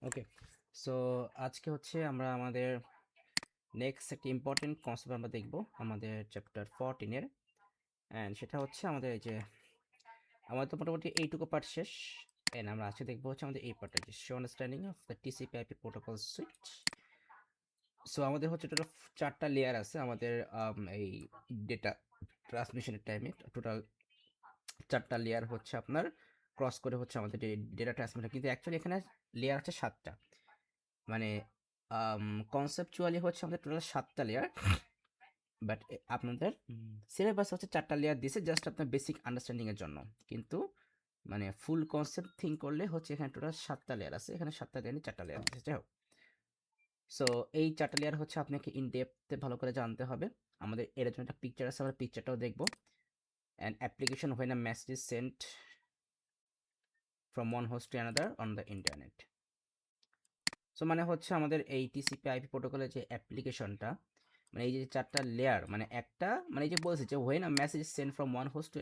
ওকে, so আজকে হচ্ছে আমরা আমাদের নেক্সট একটা ইম্পর্টেন্ট কনসেপ্ট আমরা দেখব আমাদের চ্যাপ্টার 14-এর। অ্যান্ড সেটা হচ্ছে আমাদের এই যে আমাদের তো মোটামুটি এইটুকু পার্ট শেষ। অ্যান্ড আমরা আজকে দেখবো হচ্ছে আমাদের এই পার্টটা যে show understanding of the TCP IP protocol switch. So আমাদের হচ্ছে টোটাল 4টা লেয়ার আছে আমাদের এই ডেটা ট্রান্সমিশনের টাইমে। টোটাল 4টা লেয়ার হচ্ছে আপনার ক্রস করে হচ্ছে আমাদের ডেটা ট্রান্সমিশন, কিন্তু অ্যাকচুয়ালি এখানে লেয়ার আছে 7টা। মানে কনসেপচুয়ালি হচ্ছে আমাদের টোটাল 7টা লেয়ার, বাট আপনাদের সিলেবাস হচ্ছে 4টা লেয়ার দিয়েছে জাস্ট আপনার বেসিক আন্ডারস্ট্যান্ডিংয়ের জন্য। কিন্তু মানে ফুল কনসেপ্ট থিঙ্ক করলে হচ্ছে এখানে টোটাল 7টা লেয়ার আছে, এখানে 7টা লেয়ার 4টা লেয়ার দিয়েছে। যাই হোক, সো এই 4টা লেয়ার হচ্ছে আপনাকে ইন ডেপথে ভালো করে জানতে হবে। আমাদের এর জন্য একটা পিকচার আছে, আমরা পিকচারটাও দেখবো। And application when a message is sent from one host to another on the internet. So মানে হচ্ছে আমাদের এই টিসিপি আইপি প্রোটোকলের যে অ্যাপ্লিকেশনটা, মানে এই যে 4টা লেয়ার, মানে একটা মানে এই যে বলছে যে when a message send from one host to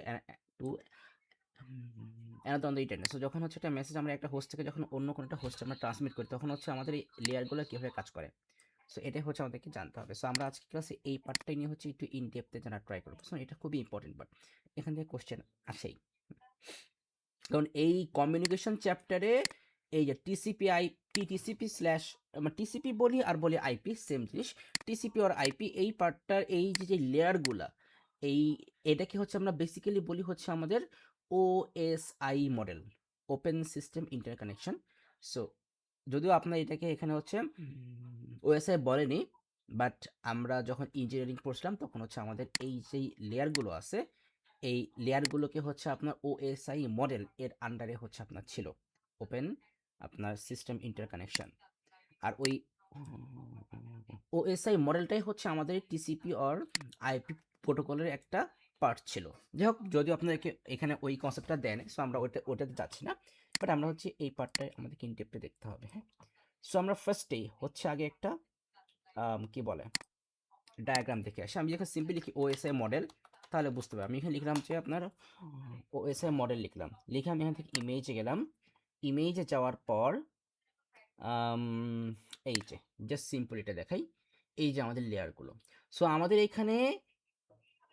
another on the internet. So যখন হচ্ছে একটা মেসেজ আমরা একটা হোস্ট থেকে যখন অন্য কোনো একটা হোস্টে আমরা ট্রান্সমিট করি, তখন হচ্ছে আমাদের এই লেয়ারগুলো কীভাবে কাজ করে। সো এটাই হচ্ছে আমাদেরকে জানতে হবে। সো আমরা আজকে ক্লাসে এই পার্টটাই নিয়ে হচ্ছে একটু ইন ডেপথে জানার ট্রাই করবো। সো এটা খুবই ইম্পর্টেন্ট পার্ট, এখান থেকে কোশ্চেন আসেই। কারণ এই কমিউনিকেশন চ্যাপ্টারে এই যে টিসিপি স্ল্যাশ টিসিপি বলি আর বলি আইপি সেম জিনিস। টিসিপি আর আইপি এই পার্টটার এই যে লেয়ারগুলা, এই এটাকে হচ্ছে আমরা বেসিক্যালি বলি হচ্ছে আমাদের OSI model, open system interconnection. So যদিও আপনার এটাকে এখানে হচ্ছে ওএসআই বলেনি, বাট আমরা যখন ইঞ্জিনিয়ারিং পড়ছিলাম তখন হচ্ছে আমাদের এই যেই লেয়ারগুলো আছে, এই লেয়ারগুলোকে হচ্ছে আপনার ওএসআই মডেল এর আন্ডারে হচ্ছে আপনার ছিল ওপেন আপনার সিস্টেম ইন্টারকানেকশন। আর ওই ওএসআই মডেলটাই হচ্ছে আমাদের টিসিপি অর আইপি প্রোটোকলের একটা পার্ট ছিল। যাই হোক, যদিও আপনাদেরকে এখানে ওই কনসেপ্টটা দেন, সো আমরা ওটাতে যাচ্ছি না, বাট আমরা হচ্ছে এই পার্টটাই আমাদেরকে ইনডেপথে দেখতে হবে। হ্যাঁ, সো আমরা ফার্স্টেই হচ্ছে আগে একটা কি বলে ডায়াগ্রাম দেখে আসি। আমি যখন সিম্পলি লিখি ওএসআই মডেল, তাহলে বুঝতে পারবো। আমি এখানে লিখলাম যে আপনার ওএসআই মডেল লিখলাম, লিখে আমি এখান থেকে ইমেজে গেলাম। ইমেজে যাওয়ার পর এই যে জাস্ট সিম্পল এটা দেখাই, এই যে আমাদের লেয়ারগুলো। সো আমাদের এখানে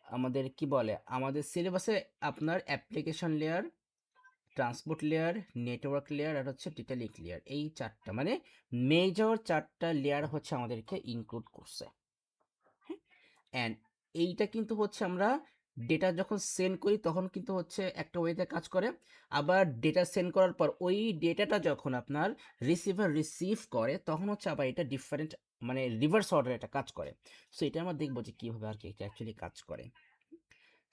আমাদের কি বলে আমাদের সিলেবাসে আপনার application layer, transport layer, network layer আর হচ্ছে ডেটা লিঙ্ক লেয়ার, এই 4টা মানে মেজর 4টা লেয়ার হচ্ছে আমাদেরকে ইনক্লুড করছে। অ্যান্ড এইটা কিন্তু হচ্ছে আমরা ডেটা যখন সেন্ড করি তখন কিন্তু হচ্ছে একটা ওয়েতে কাজ করে। আবার ডেটা সেন্ড করার পর ওই ডেটাটা যখন আপনার রিসিভার রিসিভ করে তখন হচ্ছে আবার এটা ডিফারেন্ট মানে রিভার্স অর্ডারে এটা কাজ করে। সো এটা আমরা দেখবো যে কীভাবে আর কি এটা অ্যাকচুয়ালি কাজ করে।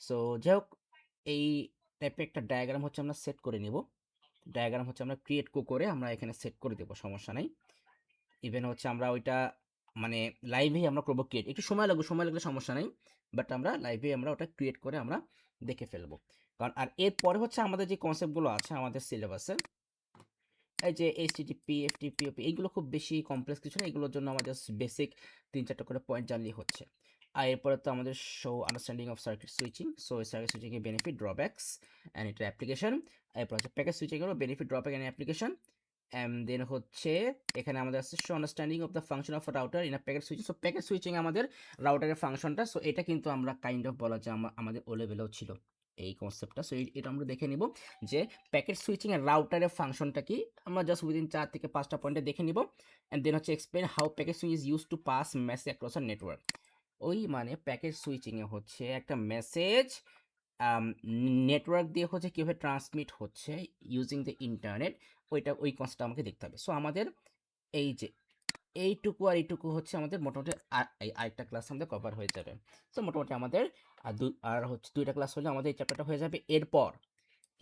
সো যাই হোক, এই টাইপের একটা ডায়াগ্রাম হচ্ছে আমরা সেট করে নিব। ডায়াগ্রাম হচ্ছে আমরা ক্রিয়েট করে আমরা এখানে সেট করে দেবো, সমস্যা নাই। ইভেন হচ্ছে আমরা ওইটা মানে লাইভেই আমরা করবো ক্রিয়েট, একটু সময় লাগলে সমস্যা নেই, বাট আমরা লাইভে আমরা ওটা ক্রিয়েট করে আমরা দেখে ফেলবো। কারণ আর এরপরে হচ্ছে আমাদের যে কনসেপ্টগুলো আছে আমাদের সিলেবাসে, এই যে এইচটিটিপি এফটিপি এইগুলো খুব বেশি কমপ্লেক্স কিছু না, এগুলোর জন্য আমাদের বেসিক 3-4টা করে পয়েন্ট জানলেই হচ্ছে। আর এরপরে তো আমাদের show understanding of circuit switching. So এই সার্কিট সুইচিং এর বেনিফিট ড্রব্যাকস অ্যান্ড এটার অ্যাপ্লিকেশন। এরপর হচ্ছে প্যাকেজ সুইচিং এরও benefit drawback and application. And then হচ্ছে এখানে আমাদের আছে show understanding of the function of router in a packet switching. So packet switching আমাদের রাউটারের ফাংশনটা। সো এটা কিন্তু আমরা কাইন্ড অফ বলা যায় আমাদের ও লেভেলেও ছিল এই কনসেপ্টটা। সো এটা আমরা দেখে নিব যে প্যাকেট সুইচিং এর রাউটারের ফাংশনটা কি, আমরা জাস্ট উইদিন 4 থেকে 5টা পয়েন্টে দেখে নিব। অ্যান্ড দেন হচ্ছে explain how packet switch is use to pass message across a network. ওই মানে প্যাকেট সুইচিং এ হচ্ছে একটা মেসেজ নেটওয়ার্ক দিয়ে হচ্ছে কীভাবে ট্রান্সমিট হচ্ছে ইউজিং দ্য ইন্টারনেট, ওই কনসেপ্টটা আমাকে দেখতে হবে। সো আমাদের এই যে এইটুকু আর এইটুকু হচ্ছে আমাদের মোটামুটি আরেকটা ক্লাস আমাদের কভার হয়ে যাবে। সো মোটামুটি আমাদের আর হচ্ছে 2টা ক্লাস হলে আমাদের এই চ্যাপ্টারটা হয়ে যাবে।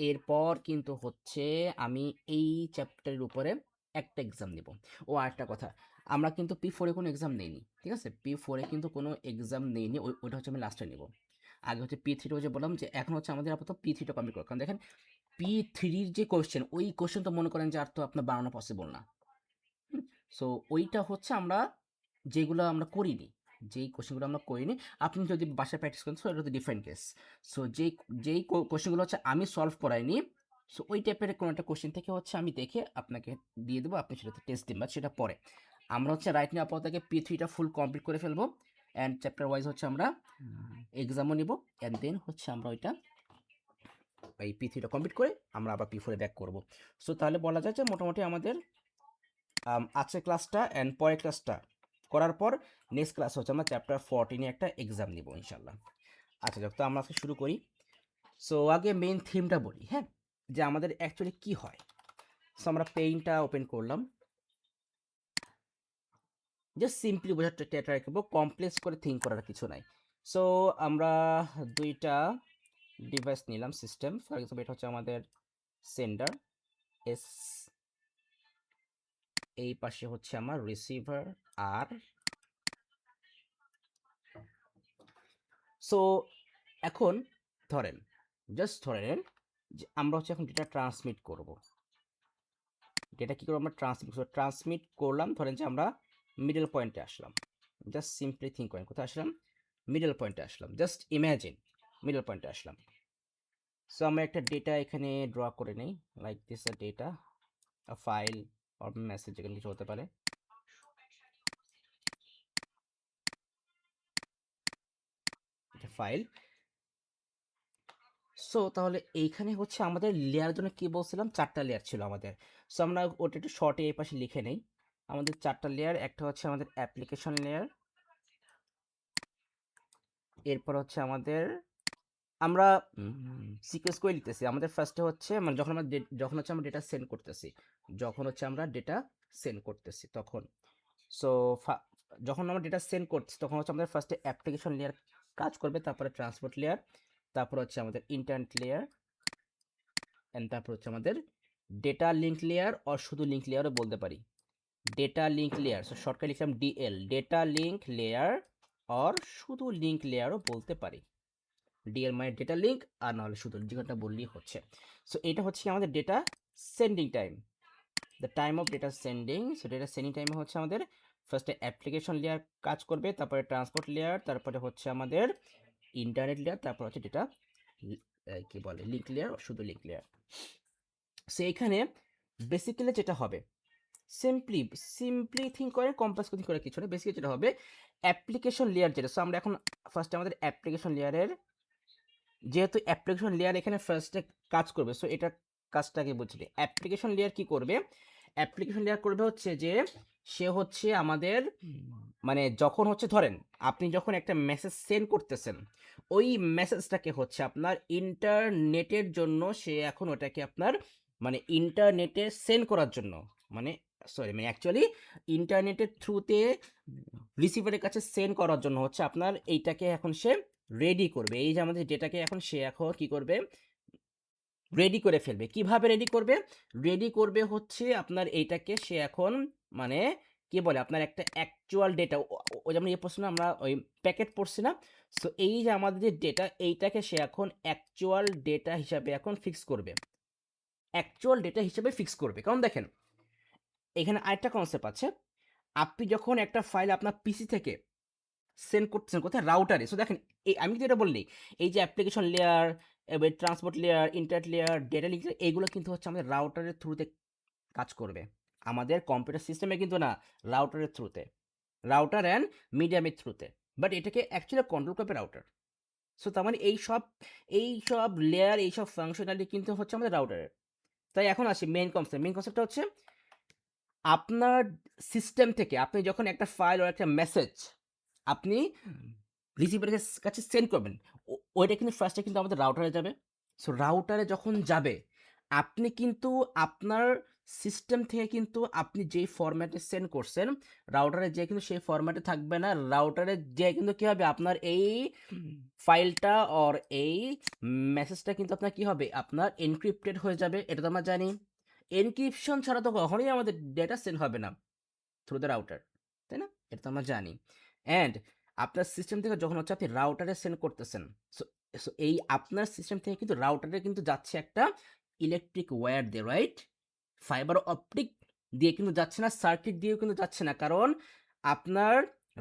এরপর কিন্তু হচ্ছে আমি এই চ্যাপ্টারের উপরে একটা এক্সাম দেব। ও আরেকটা কথা, আমরা কিন্তু P4-এ কোনো এক্সাম নেইনি, ঠিক আছে? P4-এ কিন্তু কোনো এক্সাম নেইনি, ওইটা হচ্ছে আমি লাস্টে নেব। আগে হচ্ছে P3-টা যে বললাম যে এখন হচ্ছে আমাদের আপাতত P3-টা কমপ্লিট করো। কারণ দেখেন P3-র যে কোয়েশ্চেন, ওই কোয়েশ্চেন তো মনে করেন যে আর তো আপনার বানানো পসিবল না। সো ওইটা হচ্ছে আমরা যেগুলো আমরা করিনি, যেই কোশ্চেনগুলো আমরা করিনি, আপনি যদি বাসায় প্র্যাকটিস করেন সো এটা তো ডিফারেন্ট কেস। সো যেই কোশ্চেনগুলো হচ্ছে আমি সলভ করাইনি, সো ওই টাইপের কোনো একটা কোশ্চেন থেকে হচ্ছে আমি দেখে আপনাকে দিয়ে দেবো, আপনি সেটাতে টেস্ট দিন, বা সেটা পরে আমরা হচ্ছে রাইট নিয়ে আপাতত P3টা ফুল কমপ্লিট করে ফেলবো, অ্যান্ড চ্যাপ্টার ওয়াইজ হচ্ছে আমরা এক্সামও নিব, অ্যান্ড দেন হচ্ছে আমরা ওইটা এই P3টা কমপ্লিট করে আমরা আবার P4 ব্যাক করব। সো তাহলে বলা যায় যে মোটামুটি আমাদের আজকের ক্লাসটা অ্যান্ড পরের ক্লাসটা করার পর নেক্সট ক্লাস হচ্ছে আমরা চ্যাপ্টার 14 একটা এক্সাম নিব ইনশাল্লাহ। আচ্ছা যাক, তো আমরা আজকে শুরু করি। সো আগে মেইন থিমটা বলি, হ্যাঁ, যে আমাদের অ্যাকচুয়ালি কি হয়। সো আমরা পেইনটা ওপেন করলাম, জাস্ট সিম্পলি বোঝার ট্রাই করবো, কমপ্লেক্স করে থিঙ্ক করার কিছু নাই। সো আমরা দুইটা ডিভাইস নিলাম সিস্টেম, ফর এক্সাম্পল এটা হচ্ছে আমাদের সেন্ডার এস, এই পাশে হচ্ছে আমার রিসিভার আর। সো এখন ধরেন, জাস্ট ধরেন যে আমরা হচ্ছে এখন ডেটা ট্রান্সমিট করব, ডেটা কী করবো আমরা ট্রান্সমিট করলাম, ধরেন যে আমরা মিডল পয়েন্টে আসলাম, জাস্ট সিম্পলি থিঙ্ক করেন কোথায় আসলাম, মিডল পয়েন্টে আসলাম, জাস্ট ইম্যাজিন মিডল পয়েন্টে আসলাম। সো আমরা একটা ডেটা এখানে ড্র করে নেই, like this a data, a file or message, যেখানে কিছু হতে পারে। ফাইল। সো তাহলে এইখানে হচ্ছে আমাদের লেয়ার জন্য কি বলছিলাম, 4টা লেয়ার ছিল আমাদের। সো আমরা ওটা একটু শর্টে এই পাশে লিখে নেই, আমাদের 4টা লেয়ার, একটা হচ্ছে আমাদের অ্যাপ্লিকেশন লেয়ার, এরপর হচ্ছে আমাদের আমরা সিকোয়েন্স করে লিখতেছি, আমাদের ফার্স্টে হচ্ছে মানে যখন হচ্ছে আমরা ডেটা সেন্ড করতেছি, তখন সো যখন আমরা ডেটা সেন্ড করছি তখন হচ্ছে আমাদের ফার্স্টে অ্যাপ্লিকেশন লেয়ার কাজ করবে, তারপরে ট্রান্সপোর্ট লেয়ার, তারপর হচ্ছে আমাদের ইন্টারনেট লেয়ার, অ্যান্ড তারপর হচ্ছে আমাদের ডেটা লিঙ্ক লেয়ার, আর শুধু লিঙ্ক লেয়ারও বলতে পারি, data link layer. So shortcut লিখলাম ডিএল, ডেটা লিঙ্ক লেয়ার, আর শুধু লিঙ্ক লেয়ারও বলতে পারি। ডিএল মানে ডেটা লিঙ্ক, আর নাহলে শুধু যেটা বললেই হচ্ছে। সো এটা হচ্ছে আমাদের data sending time, the time of data sending. So data sending টাইমে হচ্ছে আমাদের ফার্স্টে অ্যাপ্লিকেশন লেয়ার কাজ করবে, তারপরে ট্রান্সপোর্ট লেয়ার, তারপরে হচ্ছে আমাদের ইন্টারনেট লেয়ার, তারপর হচ্ছে ডেটা কি বলে লিঙ্ক লেয়ার, শুধু লিঙ্ক লেয়ার। সো এখানে বেসিক্যালি যেটা হবে, সিম্পলি থিঙ্ক করে, কমপ্লেক্স থিঙ্ক করে কিছু না, বেসিক্যালি যেটা হবে অ্যাপ্লিকেশন লেয়ার যেটা। সো আমরা এখন ফার্স্টে আমাদের অ্যাপ্লিকেশন লেয়ারের, যেহেতু অ্যাপ্লিকেশন লেয়ার এখানে ফার্স্টে কাজ করবে, সো এটা কাজটাকে বুঝলি অ্যাপ্লিকেশন লেয়ার কি করবে, অ্যাপ্লিকেশন লেয়ার করবে হচ্ছে যে সে হচ্ছে আমাদের মানে যখন হচ্ছে ধরেন আপনি যখন একটা মেসেজ সেন্ড করতেছেন, ওই মেসেজটাকে হচ্ছে আপনার ইন্টারনেটের জন্য সে এখন ওটাকে আপনার মানে ইন্টারনেটে সেন্ড করার জন্য, মানে মানে অ্যাকচুয়ালি ইন্টারনেটের থ্রুতে রিসিভারের কাছে সেন্ড করার জন্য হচ্ছে আপনার এইটাকে এখন সে রেডি করবে, এই যে আমাদের ডেটাকে এখন সে এখন কি করবে, রেডি করে ফেলবে। কিভাবে রেডি করবে, রেডি করবে হচ্ছে আপনার এইটাকে সে এখন মানে কি বলে আপনার একটা অ্যাকচুয়াল ডেটা, ওই যেমন এই প্রশ্ন আমরা ওই প্যাকেট পড়ছি না, সো এই যে আমাদের যে ডেটা এইটাকে সে এখন অ্যাকচুয়াল ডেটা হিসাবে এখন ফিক্স করবে, কারণ দেখেন এখানে আরেকটা কনসেপ্ট আছে, আপনি যখন একটা ফাইল আপনার পিসি থেকে সেন্ড করতেছেন কোথায়, রাউটারে। সো দেখেন এই আমি কিন্তু এটা বললি, এই যে অ্যাপ্লিকেশন লেয়ার, এবার transport layer, internet layer, data link, এইগুলো কিন্তু হচ্ছে আমাদের রাউটারের থ্রুতে কাজ করবে, আমাদের কম্পিউটার সিস্টেমে কিন্তু না, রাউটারের থ্রুতে, রাউটার অ্যান্ড মিডিয়ামের থ্রুতে, বাট এটাকে অ্যাকচুয়ালি কন্ট্রোল করবে রাউটার। সো তার মানে এই সব লেয়ার, এইসব ফাংশনালিটি কিন্তু হচ্ছে আমাদের রাউটারের। তাই এখন আসি মেইন কনসেপ্টটা হচ্ছে আপনার সিস্টেম থেকে আপনি যখন একটা ফাইল ও একটা মেসেজ আপনি রিসিভারের কাছে সেন্ড করবেন, ওইটা কিন্তু ফার্স্টে কিন্তু আমাদের রাউটারে যাবে। সো রাউটারে যখন যাবে আপনি কিন্তু আপনার সিস্টেম থেকে কিন্তু আপনি যেই ফরম্যাটে সেন্ড করছেন, রাউটারে যে কিন্তু সেই ফরম্যাটে থাকবে না, রাউটারে যে কিন্তু কী হবে আপনার এই ফাইলটা অর এই মেসেজটা কিন্তু আপনার কী হবে, আপনার এনক্রিপ্টেড হয়ে যাবে। এটা তো আমরা জানি, এনক্রিপশন ছাড়া তো কখনোই আমাদের ডেটা সেন্ড হবে না থ্রু দ্য রাউটার, তাই না? এটা তো আমরা জানি। অ্যান্ড আপনার সিস্টেম থেকে যখন হচ্ছে আপনি রাউটারে সেন্ড করতেছেন, সো সো এই আপনার সিস্টেম থেকে কিন্তু রাউটারে কিন্তু যাচ্ছে একটা ইলেকট্রিক ওয়্যার দিয়ে, রাইট? ফাইবার অপটিক দিয়ে কিন্তু যাচ্ছে না, সার্কিট দিয়েও কিন্তু যাচ্ছে না, কারণ আপনার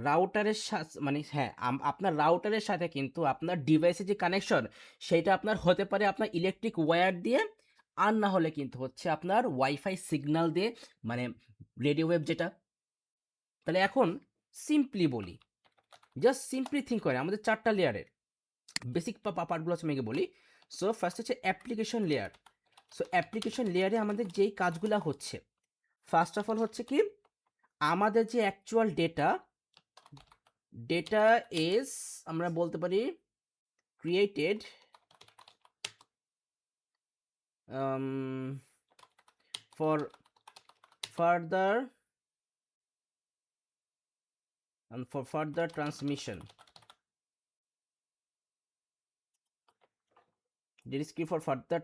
রাউটারের সাথে মানে হ্যাঁ আপনার রাউটারের সাথে কিন্তু আপনার ডিভাইসের যে কানেকশন সেটা আপনার হতে পারে আপনার ইলেকট্রিক ওয়্যার দিয়ে, আর না হলে কিন্তু হচ্ছে আপনার ওয়াইফাই সিগন্যাল দিয়ে, মানে রেডিও ওয়েভ যেটা। তাহলে এখন সিম্পলি বলি, জাস্ট সিম্পলি থিঙ্ক করেন, আমাদের 4টা লেয়ারের বেসিক পার্টগুলো হচ্ছে মেগে বলি। সো ফার্স্ট হচ্ছে অ্যাপ্লিকেশন লেয়ার। সো অ্যাপ্লিকেশন লেয়ারে আমাদের যেই কাজগুলো হচ্ছে, ফার্স্ট অফ অল হচ্ছে কি, আমাদের যে অ্যাকচুয়াল ডেটা ইজ, আমরা বলতে পারি created for further transmission. There is key for further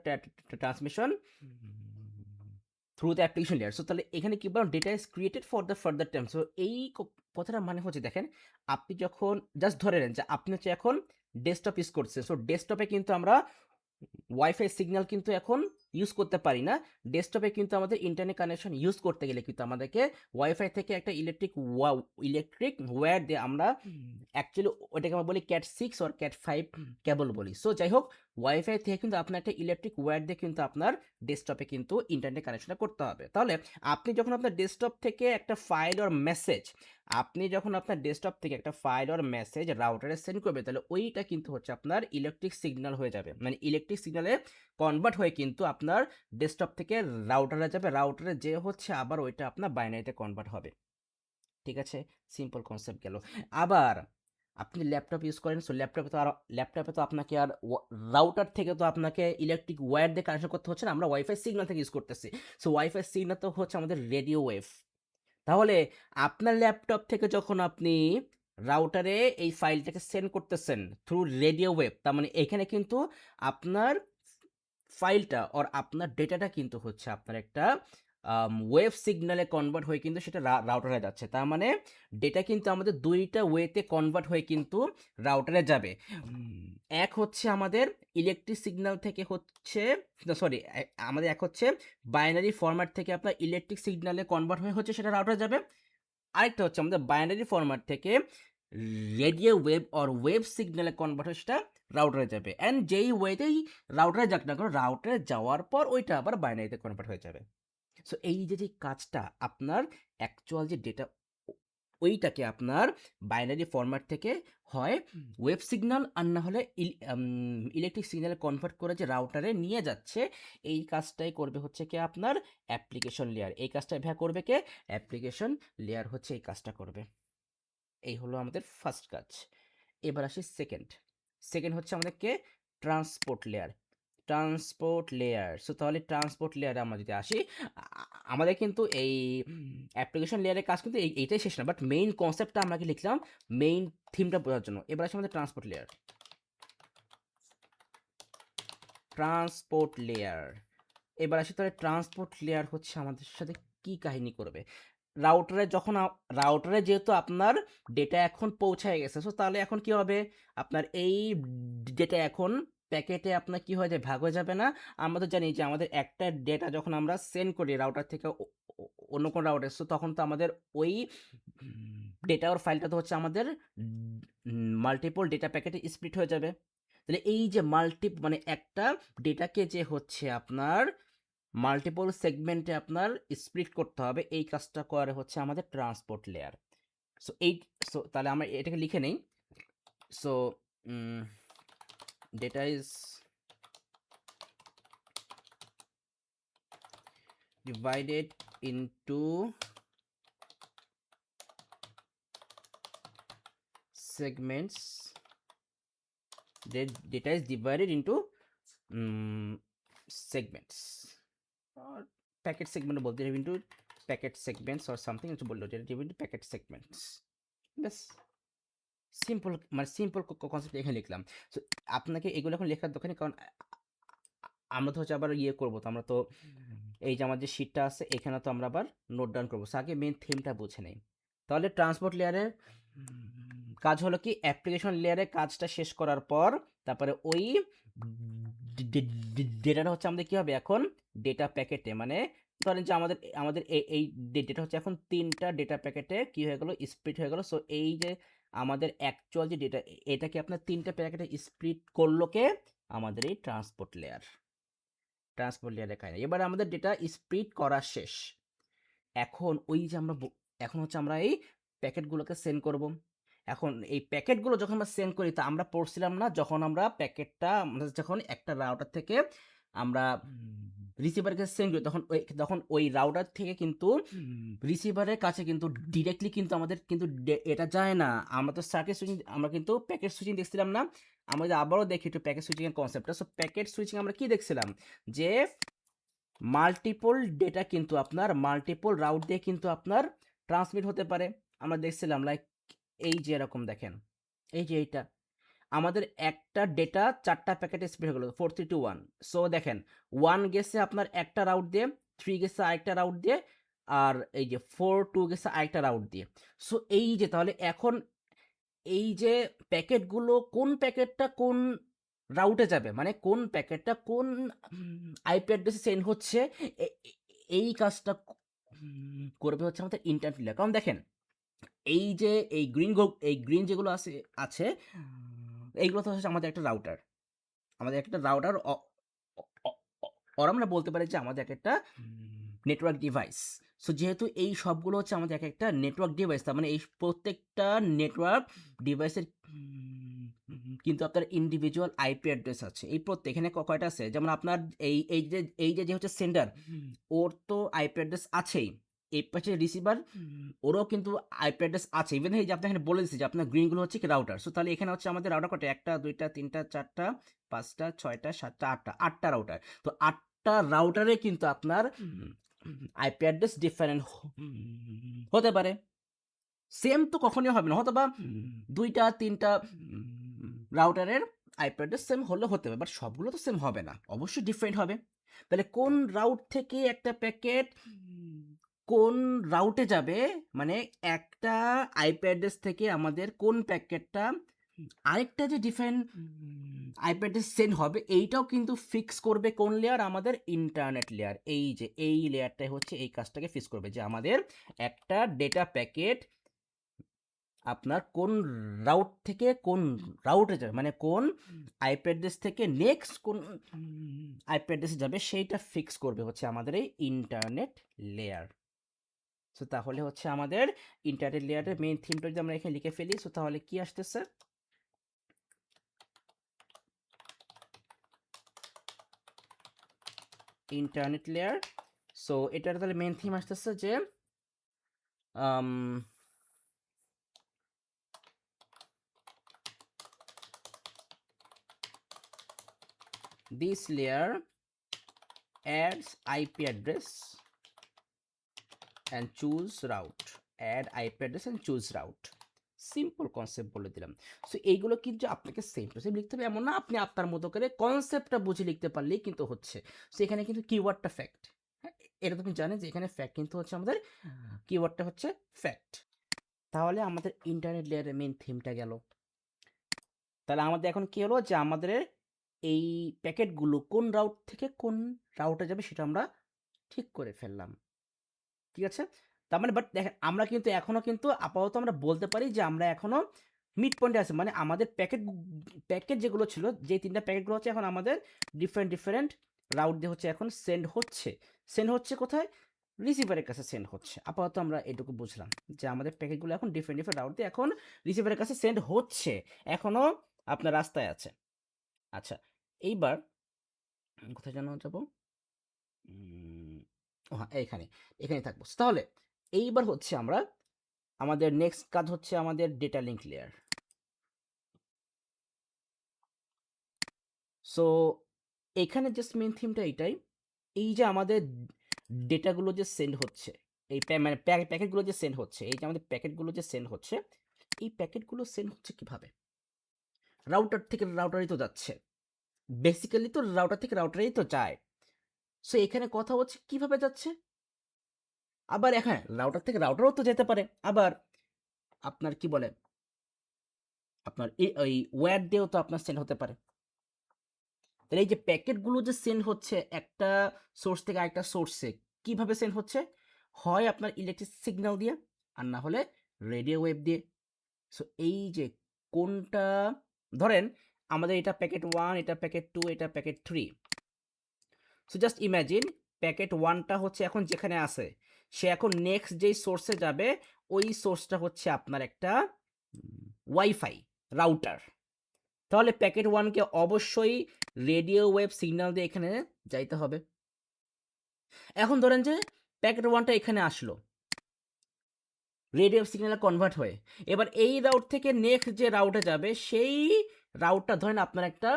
transmission through the application layer. So তাহলে এখানে কি বললাম, data is created for the further time. So এই কথাটা মানে হচ্ছে, দেখেন আপনি যখন জাস্ট ধরে নেন যে আপনি হচ্ছে এখন ডেস্কটপ ইউজ করছেন, সো ডেস্কটপে কিন্তু আমরা ওয়াইফাই সিগন্যাল কিন্তু এখন ইউজ করতে পারি না। ডেস্কটপে কিন্তু আমাদের ইন্টারনেট কানেকশন ইউজ করতে গেলে কিন্তু আমাদেরকে ওয়াইফাই থেকে একটা ইলেকট্রিক ওয়্যার দিয়ে আমরা অ্যাকচুয়ালি ওটাকে আমরা বলি ক্যাট 6 আর ক্যাট 5 কেবল বলি। সো যাই হোক, ওয়াইফাই থেকে কিন্তু আপনার একটা ইলেকট্রিক ওয়্যার দিয়ে কিন্তু আপনার ডেস্কটপে কিন্তু ইন্টারনেট কানেকশনটা করতে হবে। তাহলে আপনি যখন আপনার ডেস্কটপ থেকে একটা ফাইল আর মেসেজ, রাউটারে সেন্ড করবে, তাহলে ওইটা কিন্তু হচ্ছে আপনার ইলেকট্রিক সিগন্যাল হয়ে যাবে, মানে ইলেকট্রিক সিগন্যালে কনভার্ট হয়ে কিন্তু আপনার ডেস্কটপ থেকে রাউটারে যাবে, রাউটারে যে হচ্ছে আবার ওইটা আপনার বাইনারিতে কনভার্ট হবে। ঠিক আছে, সিম্পল কনসেপ্ট গেল। আবার আপনি ল্যাপটপ ইউজ করেন, সো ল্যাপটপে তো আপনাকে আর রাউটার থেকে তো আপনাকে ইলেকট্রিক ওয়্যার দিয়ে কানেকশন করতে হচ্ছে না, আমরা ওয়াইফাই সিগন্যাল থেকে ইউজ করতেছি। সো ওয়াইফাই সিগন্যাল তো হচ্ছে আমাদের রেডিও ওয়েভ। তাহলে আপনার ল্যাপটপ থেকে যখন আপনি রাউটারে এই ফাইলটাকে সেন্ড করতেছেন থ্রু রেডিও ওয়েভ, তার মানে এখানে কিন্তু আপনার ফাইলটা আর আপনার ডেটাটা কিন্তু হচ্ছে আপনার একটা ওয়েভ সিগন্যালে কনভার্ট হয়ে কিন্তু সেটা রাউটারে যাচ্ছে। তার মানে ডেটা কিন্তু আমাদের দুইটা ওয়েতে কনভার্ট হয়ে কিন্তু রাউটারে যাবে। এক হচ্ছে আমাদের ইলেকট্রিক সিগন্যাল থেকে হচ্ছে, সরি, আমাদের এক হচ্ছে বাইনারি ফরম্যাট থেকে আপনার ইলেকট্রিক সিগন্যালে কনভার্ট হয়ে হচ্ছে সেটা রাউটারে যাবে। আরেকটা হচ্ছে আমাদের বাইনারি ফরম্যাট থেকে রেডিও ওয়েভ আর ওয়েভ সিগন্যালে কনভার্ট হয়ে সেটা রাউটারে যাবে। অ্যান্ড যেই ওয়েতেই রাউটারে যাক না কেন, রাউটারে যাওয়ার পর ওইটা আবার বাইনারিতে কনভার্ট হয়ে যাবে। সো এই যে কাজটা আপনার অ্যাকচুয়াল যে ডেটা, ওইটাকে আপনার বাইনারি ফরম্যাট থেকে হয় ওয়েব সিগন্যাল আর না হলে ইলেকট্রিক সিগন্যালে কনভার্ট করে যে রাউটারে নিয়ে যাচ্ছে, এই কাজটাই করবে হচ্ছে কি আপনার অ্যাপ্লিকেশন লেয়ার। এই কাজটা করবে কে? অ্যাপ্লিকেশন লেয়ার হচ্ছে এই কাজটা করবে। এই হলো আমাদের ফার্স্ট কাজ। এবার আসি সেকেন্ড হচ্ছে আমাদেরকে ট্রান্সপোর্ট লেয়ার। সো তাহলে ট্রান্সপোর্ট লেয়ারে আমরা যদি আসি, আমাদের কিন্তু এই অ্যাপ্লিকেশন লেয়ারের কাজ কিন্তু এইটাই শেষ না, বাট মেইন কনসেপ্টটা আমরা কি লিখলাম, মেইন থিমটা বোঝার জন্য। এবার আসি আমাদের ট্রান্সপোর্ট লেয়ার। এবার আসি তাহলে ট্রান্সপোর্ট লেয়ার হচ্ছে আমাদের সাথে কি কাহিনী করবে। রাউটারে যেহেতু আপনার ডেটা এখন পৌঁছায় গেছে, সো তাহলে এখন কি হবে, আপনার এই ডেটা এখন প্যাকেটে আপনার কি হয়ে যায়, ভাগ হয়ে যাবে না। আমরা তো জানি যে আমাদের একটা ডেটা যখন আমরা সেন্ড করি রাউটার থেকে অন্য কোনো রাউটার, সো তখন তো আমাদের ওই ডেটা ওর ফাইলটা তো হচ্ছে আমাদের মাল্টিপল ডেটা প্যাকেটে স্প্লিট হয়ে যাবে। তাহলে এই যে মানে একটা ডেটাকে যে হচ্ছে আপনার মাল্টিপল সেগমেন্টে আপনার স্প্লিট করতে হবে, এই কাজটা করে হচ্ছে আমাদের ট্রান্সপোর্ট লেয়ার। সো তাহলে আমরা এটাকে লিখে নেই। So data is divided into segments. Data is divided into segments or packet segment বলতে হবে, into packet segments or something কিছু বললো, যেটা divided into packet segments। ব্যাস, সিম্পল কনসেপ্ট এখানে লিখলাম। সো আপনাকে এগুলো এখন লেখার দরকার নেই, কারণ আমরা তো হচ্ছে আবার করবো, তো আমরা তো এই যে আমার যে শিটটা আছে এখানে তো আমরা আবার নোট ডাউন করবো। সো আগে মেন থিমটা বুঝে নেই। তাহলে ট্রান্সপোর্ট লেয়ারের কাজ হলো কি, অ্যাপ্লিকেশন লেয়ারের কাজটা শেষ করার পর তারপরে ওই ডেটাটা হচ্ছে আমাদের কি হবে এখন ডেটা প্যাকেটে, মানে ধরেন যে আমাদের এই ডেটা হচ্ছে এখন 3টা ডেটা প্যাকেটে কি হয়ে গেল, স্প্লিট হয়ে গেল। সো এই যে আমাদের অ্যাকচুয়াল যে ডেটা, এটাকে আপনার 3টা প্যাকেটে স্প্লিট করলো কে, আমাদের এই ট্রান্সপোর্ট লেয়ার। ট্রান্সপোর্ট লেয়ারের কাহিনী। এবার আমাদের ডেটা স্প্লিট করা শেষ। এখন ওই যে এখন হচ্ছে আমরা এই প্যাকেটগুলোকে সেন্ড করব। এখন এই প্যাকেটগুলো যখন আমরা সেন্ড করি তা আমরা পড়ছিলাম না, যখন আমরা প্যাকেটটা আমরা যখন একটা রাউটার থেকে আমরা রিসিভারকে সেন্ড করি তখন ওই রাউটার থেকে কিন্তু রিসিভারের কাছে কিন্তু ডিরেক্টলি কিন্তু আমাদের কিন্তু এটা যায় না। আমরা তো সার্কিট সুইচিং, আমরা কিন্তু প্যাকেট সুইচিং দেখছিলাম না। আমরা যদি আবারও দেখি একটু প্যাকেট সুইচিং এর কনসেপ্টটা। সো প্যাকেট সুইচিং আমরা কি দেখছিলাম, যে মাল্টিপল ডেটা কিন্তু আপনার মাল্টিপল রাউট দিয়ে কিন্তু আপনার ট্রান্সমিট হতে পারে। আমরা দেখছিলাম লাইক এই যে এরকম দেখেন, এই যে এইটা আমাদের একটা ডেটা 4টা প্যাকেটে স্প্লিট হয়ে গেল 4 3 2 1। সো দেখেন 1 গেছে আপনার একটা রাউট দিয়ে, 3 গেছে আরেকটা রাউট দিয়ে, আর এই যে 4 2 গেছে আরেকটা রাউট দিয়ে। সো এই যে তাহলে এখন এই যে প্যাকেটগুলো কোন প্যাকেটটা কোন রাউটে যাবে, মানে কোন প্যাকেটটা কোন আইপি অ্যাড্রেসে সেন্ড হচ্ছে, এই কাজটা করবে হচ্ছে আমাদের ইন্টারনেট লেয়ার। কারণ দেখেন এই যে এই গ্রিন যেগুলো আছে এইগুলো তো হচ্ছে আমাদের একটা রাউটার, আমাদের একটা রাউটার আমরা বলতে পারি যে আমাদের একটা নেটওয়ার্ক ডিভাইস। সো যেহেতু এই সবগুলো হচ্ছে আমাদের একটা নেটওয়ার্ক ডিভাইস, তার মানে এই প্রত্যেকটা নেটওয়ার্ক ডিভাইসের কিন্তু আপনার ইন্ডিভিজুয়াল আইপি অ্যাড্রেস আছে। এই প্রত্যেক এখানে কয়টা আছে, যেমন আপনার এই যে হচ্ছে সেন্ডার, ওর তো আইপি অ্যাড্রেস আছেই। এই পাশে রিসিভার, ওরও কিন্তু আইপি অ্যাড্রেস আছে। ইভেন এই যে আপনি এখানে বলে দিচ্ছি যে আপনার গ্রিনগুলো হচ্ছে কি রাউটার। সো তাহলে এখানে হচ্ছে আমাদের রাউটার কটা, 1টা 2টা 3টা 4টা 5টা 6টা 7টা 8টা রাউটার। তো 8টা রাউটারে কিন্তু আপনার আইপি অ্যাড্রেস ডিফারেন্ট হতে পারে। সেম তো কখনোই হবে না, হয়তো বা 2টা 3টা রাউটারের আইপি অ্যাড্রেস সেম হলে হতে পারে, বাট সবগুলো তো সেম হবে না, অবশ্যই ডিফারেন্ট হবে। তাহলে কোন রাউট থেকে একটা প্যাকেট কোন রাউটে যাবে, মানে একটা আইপি অ্যাড্রেস থেকে আমাদের কোন প্যাকেটটা আরেকটা যে ডিফারেন্ট আইপি অ্যাড্রেস সেন্ড হবে, এইটাও কিন্তু ফিক্স করবে কোন লেয়ার, আমাদের ইন্টারনেট লেয়ার। এই যে এই লেয়ারটাই হচ্ছে এই কাজটাকে ফিক্স করবে, যে আমাদের একটা ডেটা প্যাকেট আপনার কোন রাউট থেকে কোন রাউটে যাবে, মানে কোন আইপি অ্যাড্রেস থেকে নেক্সট কোন আইপি অ্যাড্রেসে যাবে, সেইটা ফিক্স করবে হচ্ছে আমাদের এই ইন্টারনেট লেয়ার। সো তাহলে হচ্ছে আমাদের ইন্টারনেট লেয়ারের মেইন থিমটা যদি আমরা এখানে লিখে ফেলি, সো তাহলে কি আসতেছে, ইন্টারনেট লেয়ার। সো এটার তাহলে মেইন থিম আসতেছে যে this layer adds IP address and choose route, add IP address and choose route। Simple concept বলে দিলাম। সো এইগুলো কিন্তু আপনাকে সেম টু সেম লিখতে হবে এমন না, আপনি আপনার মতো করে কনসেপ্টটা বুঝে লিখতে পারলেই কিন্তু হচ্ছে। সো এখানে কিন্তু কিওয়ার্ডটা ফ্যাক্ট, হ্যাঁ এটা তো আপনি জানেন যে এখানে ফ্যাক্ট কিন্তু হচ্ছে আমাদের কিওয়ার্ডটা হচ্ছে ফ্যাক্ট। তাহলে আমাদের ইন্টারনেট লেয়ারের মেইন থিমটা গেল। তাহলে আমাদের এখন কি হলো, যে আমাদের এই প্যাকেটগুলো কোন রাউট থেকে কোন রাউটে যাবে সেটা আমরা ঠিক করে ফেললাম, ঠিক আছে। তার মানে বাট দেখেন আমরা কিন্তু এখনো কিন্তু আপাতত আমরা বলতে পারি যে আমরা এখনো মিড পয়েন্টে আছে, মানে আমাদের প্যাকেট যেগুলো ছিল, যে 3টা প্যাকেটগুলো হচ্ছে এখন আমাদের ডিফারেন্ট রাউট দিয়ে হচ্ছে এখন সেন্ড হচ্ছে কোথায়, রিসিভারের কাছে সেন্ড হচ্ছে। আপাতত আমরা এটুকু বুঝলাম যে আমাদের প্যাকেটগুলো এখন ডিফারেন্ট রাউট দিয়ে এখন রিসিভারের কাছে সেন্ড হচ্ছে, এখনো আপনার রাস্তায় আছে। আচ্ছা, এইবার কোথায় যেন যাবো, ও হ্যাঁ এখানে থাকবো। তাহলে এইবার হচ্ছে আমরা আমাদের নেক্সট কাজ হচ্ছে আমাদের ডেটা লিঙ্ক লেয়ার। সো এখানে জাস্ট মেন থিমটা এইটাই, এই যে আমাদের ডেটাগুলো যে সেন্ড হচ্ছে, এই মানে প্যাকেটগুলো যে সেন্ড হচ্ছে, এই যে আমাদের প্যাকেটগুলো যে সেন্ড হচ্ছে, এই প্যাকেটগুলো সেন্ড হচ্ছে কিভাবে, রাউটার থেকে রাউটারই তো যাচ্ছে, বেসিক্যালি তো রাউটার থেকে রাউটারেই তো যায়। সো এখানে কথা হচ্ছে কিভাবে যাচ্ছে, আবার হ্যাঁ রাউটার থেকে রাউটারও তো যেতে পারে, আবার আপনার কি বলে আপনার ওই ওয়্যার দিয়েও তো আপনার সেন্ড হতে পারে। তাহলে এই যে প্যাকেটগুলো যে সেন্ড হচ্ছে একটা সোর্স থেকে আরেকটা সোর্সে, কিভাবে সেন্ড হচ্ছে, হয় আপনার ইলেকট্রিক সিগন্যাল দিয়ে, আর না হলে রেডিও ওয়েভ দিয়ে। সো এই যে কোনটা, ধরেন আমাদের এটা প্যাকেট 1, এটা প্যাকেট 2, এটা packet 3। So just imagine packet 1টা হচ্ছে এখন যেখানে আছে, সে এখন নেক্সট যেই সোর্সে যাবে ওই সোর্সটা হচ্ছে আপনার একটা ওয়াইফাই রাউটার। তাহলে প্যাকেট 1কে অবশ্যই রেডিও ওয়েভ সিগন্যাল দিয়ে এখানে যাইতে হবে। এখন ধরেন যে প্যাকেট 1টা এখানে আসলো রেডিও সিগন্যালে কনভার্ট হয়ে, এবার এই রাউট থেকে নেক্সট যে রাউটে যাবে সেই রাউটটা ধরেন আপনার একটা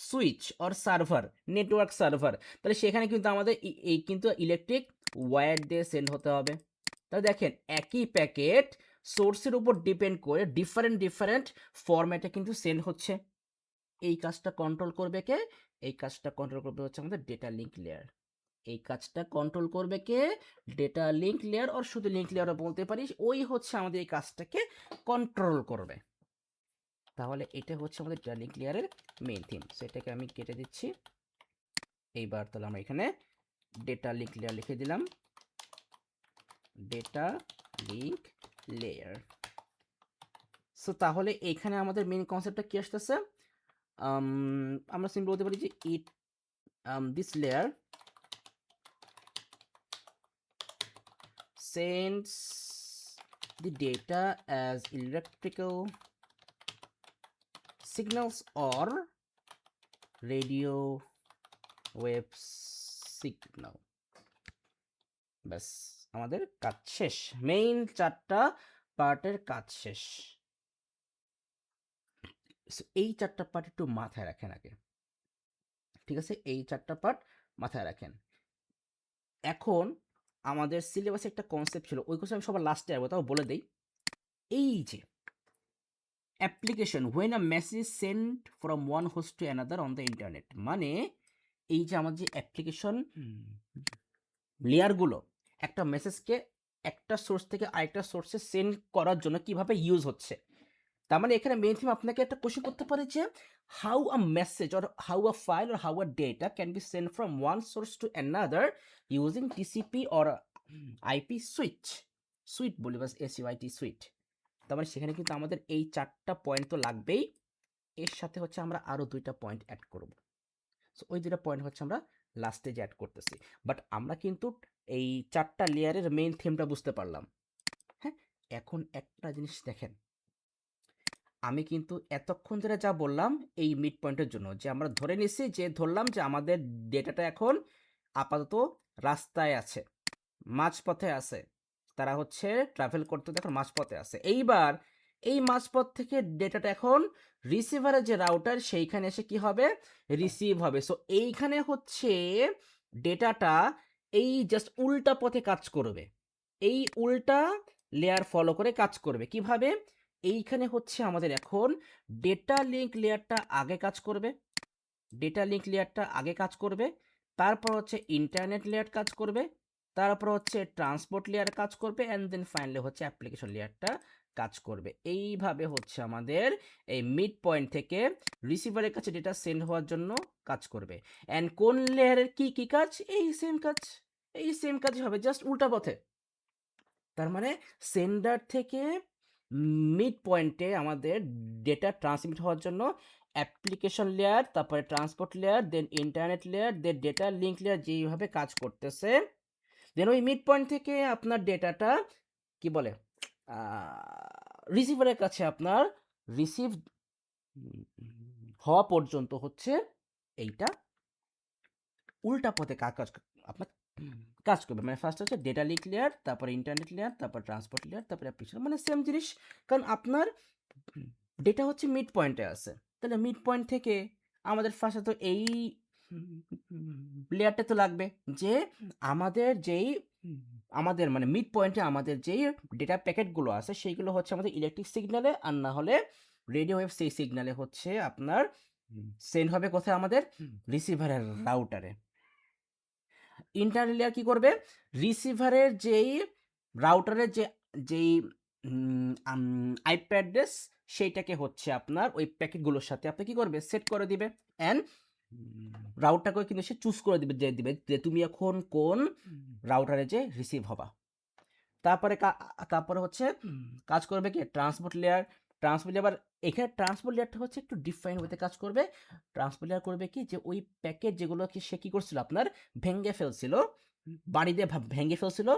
switch or server, network server, তাহলে সেখানে কিন্তু আমাদের এই কিন্তু ইলেকট্রিক ওয়্যার দিয়ে সেন্ড হতে হবে। তাহলে দেখেন একই প্যাকেট সোর্সের উপর ডিপেন্ড করে ডিফারেন্ট ফরম্যাটে কিন্তু সেন্ড হচ্ছে। এই কাজটা কন্ট্রোল করবে কে? এই কাজটা কন্ট্রোল করবে হচ্ছে আমাদের ডেটা লিঙ্ক লেয়ার। এই কাজটা কন্ট্রোল করবে কে? ডেটা লিঙ্ক লেয়ার, আর শুধু লিঙ্ক লেয়ারও বলতে পারিস, ওই হচ্ছে আমাদের এই কাজটাকে কন্ট্রোল করবে। তাহলে এটা হচ্ছে আমাদের ডেটা লিঙ্ক লেয়ারের মেইন থিম। সেটাকে আমি কেটে দিচ্ছি। এইবার তাহলে আমরা এখানে ডেটা লিঙ্ক লেয়ার লিখে দিলাম, ডেটা লিঙ্ক লেয়ার। সো তাহলে এখানে আমাদের মেইন কনসেপ্টটা কি আসতেছে? আমরা সিম্পল বলতে পারি যে it this layer sends the data as electrical signals or radio wave signal। ব্যাস আমাদের কাজ শেষ, মেইন 4টা পার্টের কাজ শেষ। এই 4টা পার্ট একটু মাথায় রাখেন আগে, ঠিক আছে? এই 4টা পার্ট মাথায় রাখেন। এখন আমাদের সিলেবাসে একটা কনসেপ্ট ছিল, ওই কনসেপ্ট আমি সবার লাস্টে আসবো, তাও বলে দেই। এই যে application when a message sent from one host to another on the internet, মানে এই যে আমাদের যে অ্যাপ্লিকেশন লেয়ারগুলো একটা মেসেজকে একটা সোর্স থেকে আরেকটা সোর্সে সেন্ড করার জন্য কিভাবে ইউজ হচ্ছে। তার মানে এখানে মেইন থিম আপনাকে একটা কোশ্চেন করতে পারে যে how a message or how a file or how a data can be send from one source to another using TCP or IP sweet বলি বাস, এসইউআইটি সুইট। তার মানে সেখানে কিন্তু আমাদের এই 4টা পয়েন্ট তো লাগবেই, এর সাথে হচ্ছে আমরা আরও 2টা পয়েন্ট অ্যাড করব। সো ওই 2টা পয়েন্ট হচ্ছে আমরা লাস্টে যে অ্যাড করতেছি। বাট আমরা কিন্তু এই 4টা লেয়ারের মেইন থিমটা বুঝতে পারলাম। হ্যাঁ, এখন একটা জিনিস দেখেন, আমি কিন্তু এতক্ষণ ধরে যা বললাম এই মিড পয়েন্টের জন্য, যে আমরা ধরে নিছি যে ধরলাম যে আমাদের ডেটাটা এখন আপাতত রাস্তায় আছে, মাঝপথে আছে, তারা হচ্ছে ট্রাভেল করতে এখন মাঝপথে আছে। এইবার এই মাঝপথ থেকে ডেটাটা এখন রিসিভারের যে রাউটার সেইখানে এসে কি হবে? রিসিভ হবে। সো এইখানে হচ্ছে ডেটাটা এই জাস্ট উল্টা পথে কাজ করবে, এই উল্টা লেয়ার ফলো করে কাজ করবে। কিভাবে? এইখানে হচ্ছে আমাদের এখন ডেটা লিঙ্ক লেয়ারটা আগে কাজ করবে, ডেটা লিঙ্ক লেয়ারটা আগে কাজ করবে, তারপর হচ্ছে ইন্টারনেট লেয়ার কাজ করবে, তারপর হচ্ছে ট্রান্সপোর্ট লেয়ার কাজ করবে, অ্যান্ড দেন ফাইনালি হচ্ছে অ্যাপ্লিকেশন লেয়ারটা কাজ করবে। এইভাবে হচ্ছে আমাদের এই মিড পয়েন্ট থেকে রিসিভারের কাছে ডেটা সেন্ড হওয়ার জন্য কাজ করবে। অ্যান্ড কোন লেয়ারের কি কি কাজ? এই সেম কাজ, এই সেম কাজ হবে, জাস্ট উল্টা পথে। তার মানে সেন্ডার থেকে মিড পয়েন্টে আমাদের ডেটা ট্রান্সমিট হওয়ার জন্য অ্যাপ্লিকেশন লেয়ার, তারপরে ট্রান্সপোর্ট লেয়ার, দেন ইন্টারনেট লেয়ার, দেন ডেটা লিঙ্ক লেয়ার যেইভাবে কাজ করতেছে, দেন ওই মিড পয়েন্ট থেকে আপনার ডেটাটা কি বলে রিসিভারের কাছে আপনার রিসিভ হওয়া পর্যন্ত হচ্ছে এইটা উল্টা পথে কাজ আপনার কাজ করবে। মানে ফার্স্ট হচ্ছে ডেটা লিঙ্ক লেয়ার, তারপরে ইন্টারনেট লেয়ার, তারপর ট্রান্সপোর্ট লেয়ার, তারপরে অ্যাপ্লিকেশন, মানে সেম জিনিস। কারণ আপনার ডেটা হচ্ছে মিড পয়েন্টে আছে, তাহলে মিড পয়েন্ট থেকে আমাদের ফার্স্টে তো এই লেয়ারটা তো লাগবে, যে আমাদের যেই আমাদের মানে মিড পয়েন্টে আমাদের যেই ডেটা প্যাকেটগুলো আছে সেইগুলো হচ্ছে আমাদের ইলেকট্রিক সিগন্যালে, আর না হলে রেডিও ওয়েভ সেই সিগন্যালে হচ্ছে আপনার সেন্ড হবে কোথায়? আমাদের রিসিভারের রাউটারে। ইন্টারনাল লেয়ার কি করবে? রিসিভারের যেই রাউটারের যেই আইপি অ্যাড্রেস সেইটাকে হচ্ছে আপনার ওই প্যাকেটগুলোর সাথে আপনি কি করবে? সেট করে দিবে, অ্যান্ড রাউটারকে কিন্তু সে চুজ করে দিবে যে তুমি এখন কোন রাউটারে যে রিসিভ হবা। তারপরে তারপরে হচ্ছে কাজ করবে কি ট্রান্সপোর্ট লেয়ার, ট্রান্সপোর্ট লেয়ার, এখানে ট্রান্সপোর্ট লেয়ারটা হচ্ছে একটু ডিফাইন ওয়েতে কাজ করবে। ট্রান্সপোর্ট লেয়ার করবে কি, যে ওই প্যাকেট যেগুলো কি সে কি করছিল আপনার ভেঙে ফেলছিল, বাড়িতে ভেঙে ফেলছিল,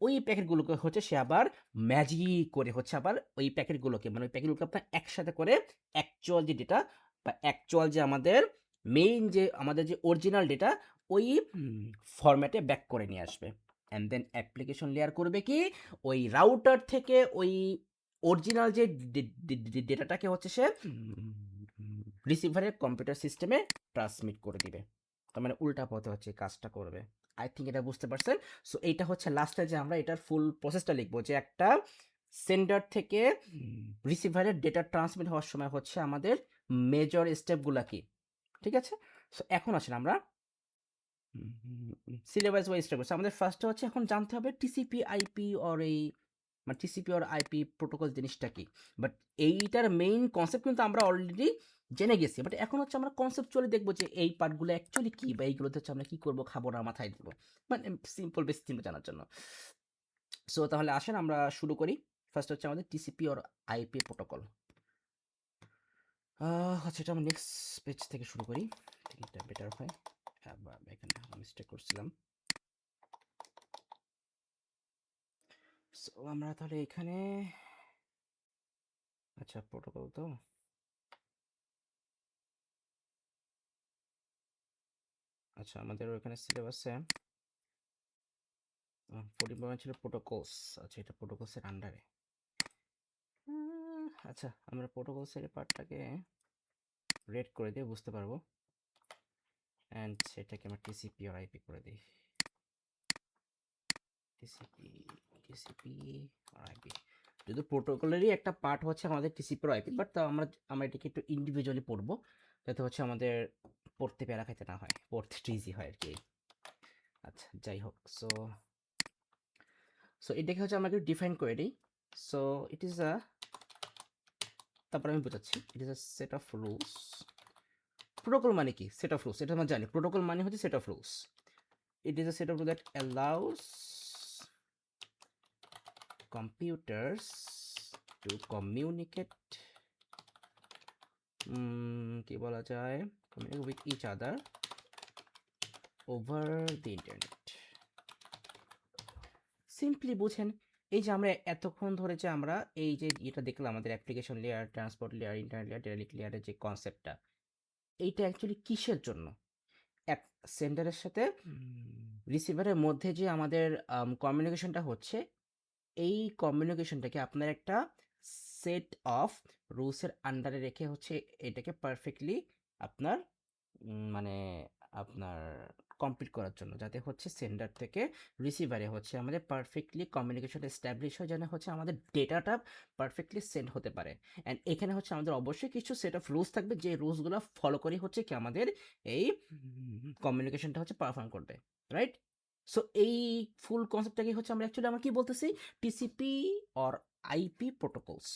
ওই প্যাকেটগুলোকে হচ্ছে সে আবার ম্যাজিক করে হচ্ছে আবার ওই প্যাকেটগুলোকে, মানে ওই প্যাকেটগুলোকে আপনার একসাথে করে অ্যাকচুয়াল যে ডেটা বা অ্যাকচুয়াল যে আমাদের মেইন যে আমাদের যে অরিজিনাল ডেটা ওই ফরম্যাটে ব্যাক করে নিয়ে আসবে। অ্যান্ড দেন অ্যাপ্লিকেশন লেয়ার করবে কি, ওই রাউটার থেকে ওই অরিজিনাল যে ডেটাটাকে হচ্ছে সে রিসিভারের কম্পিউটার সিস্টেমে ট্রান্সমিট করে দিবে। তার মানে উল্টা পথে হচ্ছে কাজটা করবে। আই থিঙ্ক এটা বুঝতে পারছেন। সো এইটা হচ্ছে লাস্টে যে আমরা এটার ফুল প্রসেসটা লিখবো, যে একটা সেন্ডার থেকে রিসিভারের ডেটা ট্রান্সমিট হওয়ার সময় হচ্ছে আমাদের মেজর স্টেপগুলো কি, ঠিক আছে। সো এখন আসেন আমরা সিলেবাস ওয়াইজ স্টেপ। আমাদের ফার্স্টে হচ্ছে এখন জানতে হবে টিসিপি আইপি অর এই, মানে টিসিপি অর আইপি প্রোটোকল জিনিসটা কি। বাট এইটার মেইন কনসেপ্ট কিন্তু আমরা অলরেডি জেনে গেছি, বাট এখন হচ্ছে আমরা কনসেপচুয়ালি দেখবো যে এই পার্টগুলো অ্যাকচুয়ালি কি, বা এইগুলোতে হচ্ছে আমরা কি করবো, খাবো না মাথায় দিব, মানে সিম্পল বেসিক সিম্পল জানার জন্য। সো তাহলে আসেন আমরা শুরু করি। ফার্স্ট হচ্ছে আমাদের টিসিপি অর আইপি প্রোটোকল। আচ্ছা, এটা আমরা নেক্সট পেজ থেকে শুরু করি, এটা বেটার হয়। এখানে মিস্টেক করছিলাম। সো আমরা তাহলে এখানে, আচ্ছা প্রোটোকল তো, আচ্ছা আমাদের ওখানে সিলেবাসে 40 ছিল প্রোটোকলস। আচ্ছা এটা প্রোটোকলসের আন্ডারে। আচ্ছা আমরা প্রোটোকলসের পার্টটাকে রেড করে দিয়ে বুঝতে পারবো, অ্যান্ড সেটাকে আমরা টিসিপি আর আইপি করে দিই। টিসিপি আর আইপি যদি প্রোটোকলেরই একটা পার্ট হচ্ছে আমাদের টিসিপি আর আইপি, বাট তাও আমরা এটাকে একটু ইন্ডিভিজুয়ালি পড়বো, যাতে হচ্ছে আমাদের পড়তে প্যারা খাইতে না হয়, পড়তে ইজি হয় আর কি। আচ্ছা যাই হোক, সো এটাকে হচ্ছে আমরা একটু ডিফাইন করে দিই। সো ইট ইজ আ, তারপর আমি বোঝাচ্ছি, ইট is a set of rules. Protocol মানে কি, সেট অফ রুলস, এটা আমরা জানি। প্রোটোকল মানে হচ্ছে set of rules. It is a set of rule that allows computers to communicate কি বলা যায়, communicate with each other over the internet. Simply বুঝেন, এই যে আমরা এতক্ষণ ধরে যে আমরা এই যে এটা দেখলাম, আমাদের application layer, transport layer, internet layer, data link লেয়ারের যে কনসেপ্টটা, এইটা অ্যাকচুয়ালি কিসের জন্য, এক সেন্ডারের সাথে রিসিভারের মধ্যে যে আমাদের কমিউনিকেশনটা হচ্ছে, এই কমিউনিকেশনটাকে আপনার একটা সেট অফ রুলসের আন্ডারে রেখে হচ্ছে এটাকে পারফেক্টলি আপনার মানে আপনার কমপ্লিট করার জন্য, যাতে হচ্ছে সেন্ডার থেকে রিসিভারে হচ্ছে আমাদের পারফেক্টলি কমিউনিকেশন এস্টাবলিশ হয়, যেন হচ্ছে আমাদের ডেটাটা পারফেক্টলি সেন্ড হতে পারে। অ্যান্ড এখানে হচ্ছে আমাদের অবশ্যই কিছু সেট অফ রুলস থাকবে, যে রুলসগুলো ফলো করে হচ্ছে কি আমাদের এই কমিউনিকেশনটা হচ্ছে পারফর্ম করবে, রাইট। সো এই ফুল কনসেপ্টটাকে হচ্ছে আমরা অ্যাকচুয়ালি আমরা কি বলতেছি, টিসিপি অর আইপি প্রোটোকলস।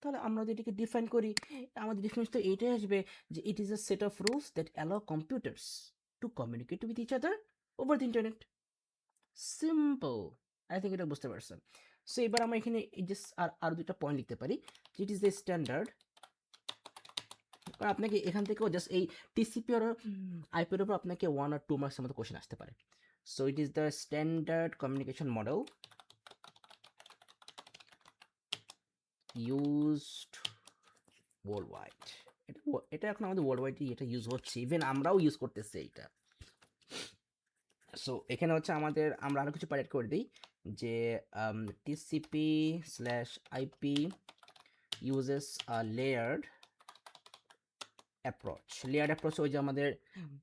তাহলে আমরা যদি এটাকে ডিফাইন করি, আমাদের ডিফারেন্স তো এইটাই আসবে, যে it is a set of rules that allow computers to communicate with each other over the internet. Simple, I think এটা বুঝতে পারছেন। সো এবার আমরা এখানে এই যে আর দুটো পয়েন্ট লিখতে পারি, ইট ইজ দ্য স্ট্যান্ডার্ড। আপনাকে এখান থেকেও জাস্ট এই টিসিপি আর আইপির উপর আপনাকে 1 or 2 মার্কসের মতো কোশ্চেন আসতে পারে। So it is the standard communication model used world wide. এটা এখন আমাদের ওয়ার্ল্ড ওয়াইড এটা ইউজ হচ্ছে, ইভেন আমরাও ইউজ করতেছি এইটা। সো এখানে হচ্ছে আমরা আরো কিছু পার্ট করে দিই, যে টিসিপি স্ল্যাশ আইপি ইউজেস আ লেয়ার্ড অ্যাপ্রোচ। লেয়ার্ড অ্যাপ্রোচ ওই যে আমাদের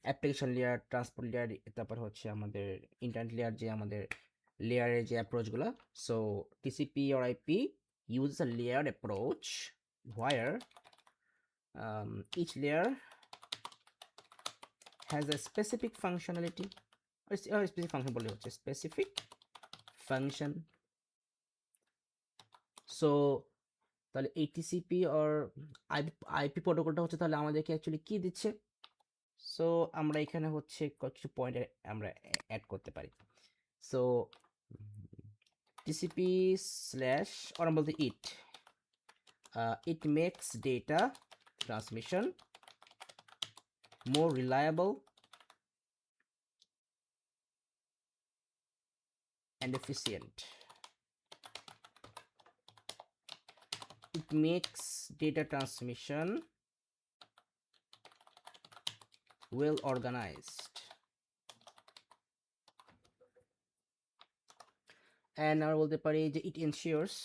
অ্যাপ্লিকেশন লেয়ার, ট্রান্সপোর্ট লেয়ার, তারপর হচ্ছে আমাদের ইন্টারনেট লেয়ার, যে আমাদের লেয়ারের যে অ্যাপ্রোচগুলো। So TCP or IP use a layered approach where each layer has a specific functionality, or specific function বলে হচ্ছে specific function. সো তাহলে এই টিসিপি অর আইপি প্রোটোকলটা হচ্ছে তাহলে আমাদেরকে অ্যাকচুয়ালি কি দিচ্ছে। সো আমরা এখানে হচ্ছে কিছু পয়েন্ট আমরা অ্যাড করতে পারি। সো টিসিপি স্ল্যাশ, or আমরা বলতে ইট it makes data transmission more reliable and efficient. It makes data transmission well organized. And আমরা বলতে পারি যে it ensures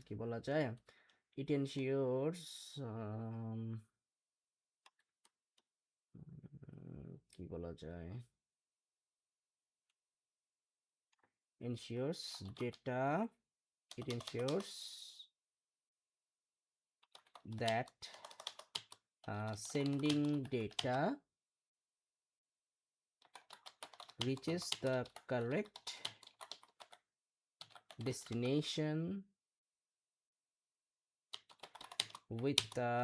কি বলা যায়, it ensures কি বলা যায়, ensures data, it ensures that sending data reaches the correct destination with the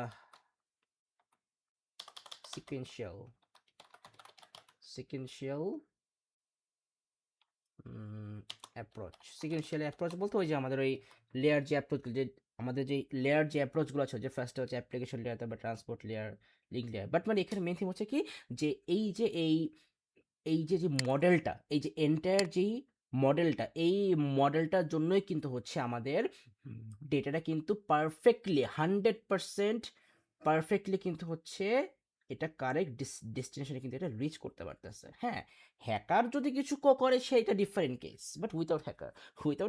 sequential approach. Sequential approach বলতে ওই যে আমাদের ওই লেয়ার যে অ্যাপ্রোচ, যে আমাদের যে লেয়ার যে অ্যাপ্রোচগুলো আছে, যে ফার্স্টে হচ্ছে অ্যাপ্লিকেশন লেয়ার, তারপর transport layer, link layer. But মানে এখানে মেন থিম হচ্ছে কি, যে এই যে মডেলটা, এই যে এন্টায়ার যেই মডেলটা, এই মডেলটার জন্যই কিন্তু হচ্ছে আমাদের ডেটাটা কিন্তু পারফেক্টলি 100% পারফেক্টলি কিন্তু হচ্ছে এটা কারেক্ট ডেস্টিনেশনে কিন্তু এটা রিচ করতে পারতেছে। হ্যাঁ, হ্যাকার যদি কিছু করে সেটা different case, but without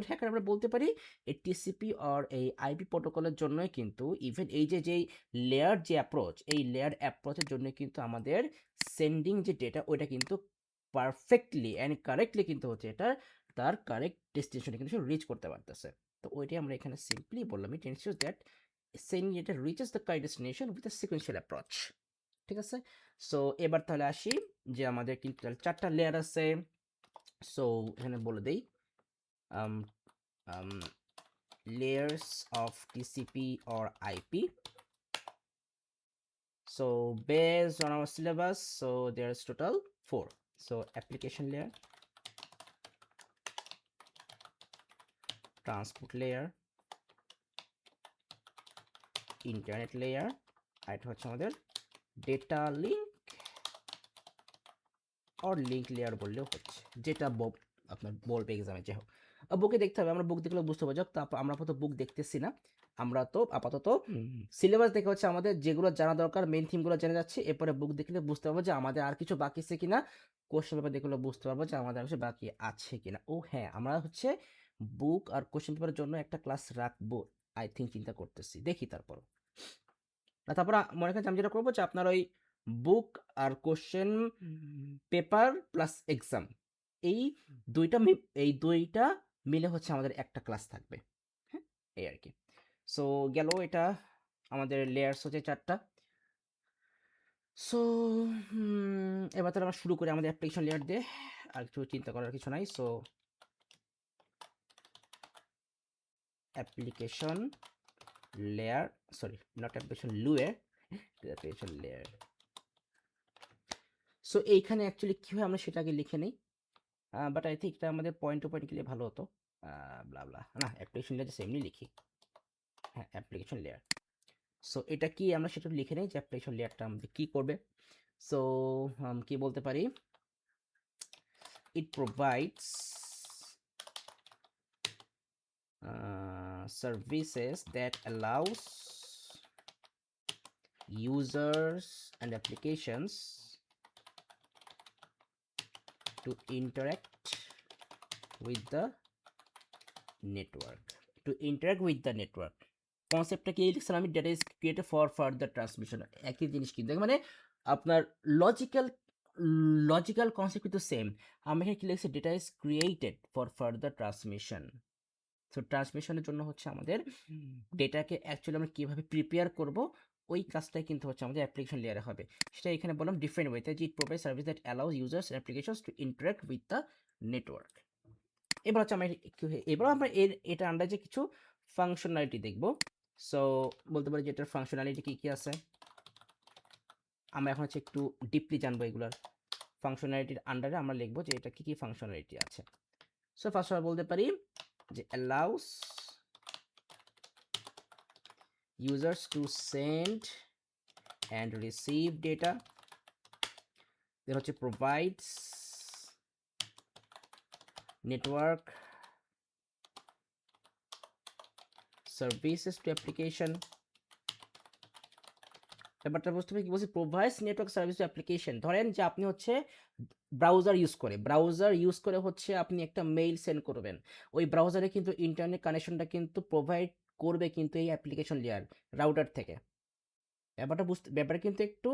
hacker আমরা বলতে পারি এই টিসিপি আর এই আইপি প্রোটোকলের জন্যই কিন্তু ইভেন এই যে যেই লেয়ার যে অ্যাপ্রোচ, এই লেয়ার অ্যাপ্রোচের জন্য কিন্তু আমাদের সেন্ডিং যে ডেটা ওইটা কিন্তু পারফেক্টলি অ্যান্ড কারেক্টলি কিন্তু হচ্ছে এটা তার কারেক্ট ডেস্টিনেশনে কিন্তু রিচ করতে পারতেছে। তো ওইটাই আমরা এখানে সিম্পলি বললাম, it ensures that sending data reaches the correct destination with a sequential approach। ঠিক আছে, সো এবার তাহলে আসি যে আমাদের কিন্তু চারটা লেয়ার আছে। সো এখানে বলে দেই layers of TCP or IP. So based on our syllabus, so there's total 4. So application layer, transport layer, internet layer, আর এটা হচ্ছে আমাদের ডেটা লিঙ্ক আর লিঙ্ক লেয়ার বললেও হচ্ছে, যেটা আপনার বলবে এক্সামে। যাই হোক, বুকে দেখতে হবে, আমরা বুক দেখলে বুঝতে পারবো। তো আমরা আপাতত বুক দেখতেছি না, আমরা তো আপাতত সিলেবাস দেখে হচ্ছে আমাদের যেগুলো জানা দরকার মেইন থিমগুলো জেনে যাচ্ছে। এরপরে বুক দেখলে বুঝতে পারবো যে আমাদের আর কিছু বাকি আছে কিনা, কোশ্চেন পেপার দেখলে বুঝতে পারবো যে আমাদের কিছু বাকি আছে কিনা। ও হ্যাঁ, আমরা হচ্ছে বুক আর কোশ্চেন পেপারের জন্য একটা ক্লাস রাখবো আই থিঙ্ক, চিন্তা করতেছি, দেখি তারপর। তারপর মনে করেন আমি যেটা করবো যে আপনার ওই বুক আর কোশ্চেন পেপার প্লাস এক্সাম, এই দুইটা মিলে হচ্ছে আমাদের একটা ক্লাস থাকবে। হ্যাঁ, এই আর কি। সো গেল, এটা আমাদের লেয়ার্স হচ্ছে 4টা। সো এবার তাহলে আমরা শুরু করি আমাদের অ্যাপ্লিকেশন লেয়ার দিয়ে, আর কিছু চিন্তা করার কিছু নাই। So application layer, sorry not application layer. So এইখানে অ্যাকচুয়ালি কী হয় আমরা সেটা আগে লিখে নিই, বাট আই থিঙ্ক এটা আমাদের পয়েন্ট টু পয়েন্ট লিখলে ভালো হতো। ব্লা না, অ্যাপ্লিকেশন লেয়ার সেমনি লিখি। হ্যাঁ, অ্যাপ্লিকেশন লেয়ার। সো এটা কি আমরা সেটা লিখে নিই যে অ্যাপ্লিকেশন লেয়ারটা আমাদের কী করবে। সো কি বলতে পারি, it provides services that allows users and applications to interact with the network. কনসেপ্টটা কি লিখছিলাম আমি, data is created for further transmission, একই জিনিস কিন্তু মানে আপনার লজিক্যাল কনসেপ্ট কিন্তু সেম। আমি এখানে কি লিখছি, data is created for further transmission. So ট্রান্সমিশনের জন্য হচ্ছে আমাদের ডেটাকে অ্যাকচুয়ালি আমরা কীভাবে প্রিপেয়ার করব ওই কাজটাই কিন্তু হচ্ছে আমাদের অ্যাপ্লিকেশন লেয়ারে হবে। সেটা এখানে বললাম ডিফারেন্ট ওয়েতে, যে it provide service that allows users and applications to interact with the network. এবার হচ্ছে আমরা এটা আন্ডার যে কিছু ফাংশনালিটি দেখব। সো বলতে পারি যে এটার ফাংশনালিটি কী কী আছে, আমরা এখন হচ্ছে একটু ডিপলি জানবো এগুলার ফাংশনালিটির আন্ডারে আমরা লিখবো যে এটা কি কি ফাংশনালিটি আছে। সো ফার্স্ট আমরা বলতে পারি যে allows users to send and receive data, then হচ্ছে provides network services to application। ব্যাপারটা বুঝতে হবে কি বলছি, provides network service to application. ধরেন যে আপনি হচ্ছে ব্রাউজার ইউজ করে হচ্ছে আপনি একটা মেইল সেন্ড করবেন, ওই ব্রাউজারে কিন্তু ইন্টারনেট কানেকশনটা কিন্তু প্রোভাইড করবে কিন্তু এই অ্যাপ্লিকেশন লেয়ার রাউটার থেকে। ব্যাপারটা কিন্তু একটু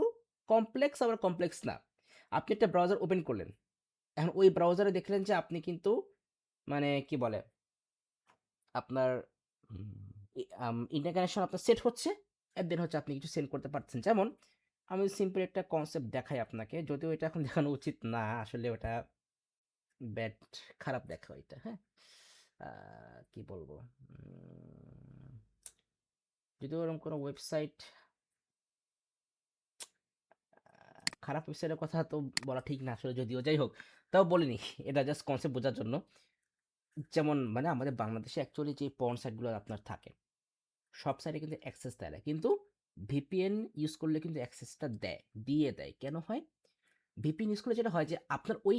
কমপ্লেক্স, আবার কমপ্লেক্স না। আপনি একটা ব্রাউজার ওপেন করলেন, এখন ওই ব্রাউজারে দেখলেন যে আপনি কিন্তু মানে কি বলে আপনার ইন্টারনেট কানেকশন আপনার সেট হচ্ছে, দেন হচ্ছে আপনি কিছু সেন্ড করতে পারছেন। যেমন আমি সিম্পল একটা কনসেপ্ট দেখাই আপনাকে, যদিও এটা এখন দেখানো উচিত না, আসলে ওটা ব্যাড, খারাপ দেখা ওইটা। হ্যাঁ, কি বলবো, যদিও ওরকম কোনো ওয়েবসাইট, খারাপ ওয়েবসাইটের কথা তো বলা ঠিক না আসলে, যদিও যাই হোক, তাও বলিনি, এটা জাস্ট কনসেপ্ট বোঝার জন্য। যেমন মানে আমাদের বাংলাদেশে অ্যাকচুয়ালি যে পর্ন সাইটগুলো আপনার থাকে, সব সাইটে কিন্তু অ্যাক্সেস দেয় না, কিন্তু ভিপিএন ইউজ করলে কিন্তু অ্যাক্সেসটা দিয়ে দেয়। কেন হয়? ভিপিএন ইউজ করলে যেটা হয় যে আপনার ওই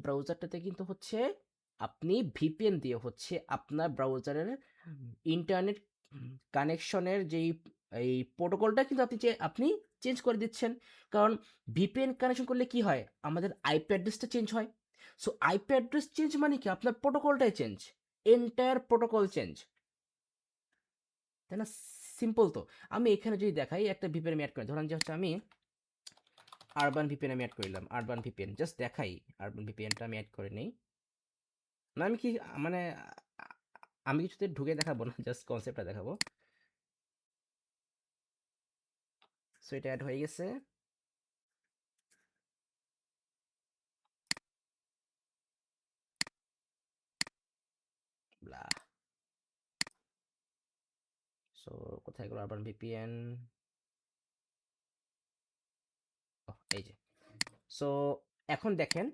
ব্রাউজারটাতে কিন্তু হচ্ছে আপনি ভিপিএন দিয়ে হচ্ছে আপনার ব্রাউজারের ইন্টারনেট কানেকশনের যেই এই প্রোটোকলটা কিন্তু আপনি চেঞ্জ করে দিচ্ছেন। কারণ ভিপিএন কানেকশন করলে কি হয়, আমাদের আইপি অ্যাড্রেসটা চেঞ্জ হয়। সো আইপি অ্যাড্রেস চেঞ্জ মানে কি, আপনার প্রোটোকলটাই চেঞ্জ, এন্টায়ার প্রোটোকল চেঞ্জ, তাই না? সিম্পল তো। আমি এখানে যদি দেখাই একটা ভিপিএন আমি অ্যাড করি, ধরেন যে হচ্ছে আমি আরবান ভিপিএন আমি অ্যাড করলাম, আরবান ভিপিএন জাস্ট দেখাই, আরবান ভিপিএনটা আমি অ্যাড করে নেই। না আমি কি মানে আমি কিছুতে ঢুকে দেখাবো না, জাস্ট কনসেপ্টটা দেখাবো। সো এটা অ্যাড হয়ে গেছে। ব্লা, সো কোথায় গেল আরবান ভিপিএন, এই যে। সো এখন দেখেন,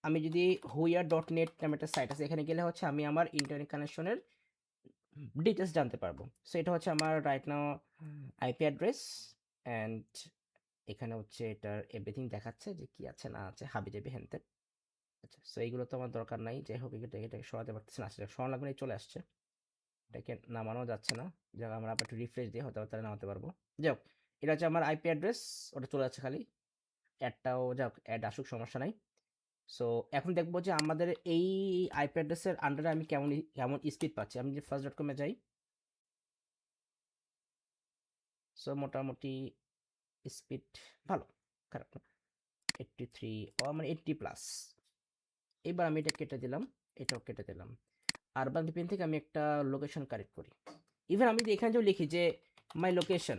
আমি যদি huia.net নামে একটা সাইট আছে, এখানে গেলে হচ্ছে আমি আমার ইন্টারনেট কানেকশনের ডিটেলস জানতে পারবো। সো এটা হচ্ছে আমার right now IP address, and এখানে হচ্ছে এটার এভরিথিং দেখাচ্ছে যে কি আছে না আছে, হাবি জাবি হ্যানত্যান। আচ্ছা, সো এইগুলো তো আমার দরকার নাই, যাই হোক এটাকে সরাতে পারতেছি না, আসলে সরানো লাগবে না, চলে আসছে, এটাকে নামানো যাচ্ছে না। যাক আমরা আবার একটু রিফ্রেশ দিয়ে হয়তো তাহলে নামাতে পারবো। যাই হোক, এটা হচ্ছে আমার আইপি অ্যাড্রেস, ওটা চলে যাচ্ছে খালি, অ্যাডটাও যাক, অ্যাড আসুক, সমস্যা নাই। সো এখন দেখবো যে আমাদের এই আইপি অ্যাড্রেসের আন্ডারে আমি কেমন কেমন স্পিড পাচ্ছি। আমি যে ফার্স্ট.com-এ যাই, সো মোটামুটি স্পিড ভালো, খারাপ না, 83 ও মানে 80+। এবার আমি এটা কেটে দিলাম, এটাও কেটে দিলাম। আরবান ভিপিএন থেকে আমি একটা লোকেশন কারেক্ট করি। ইভেন আমি যদি এখানে যদি লিখি যে মাই লোকেশন,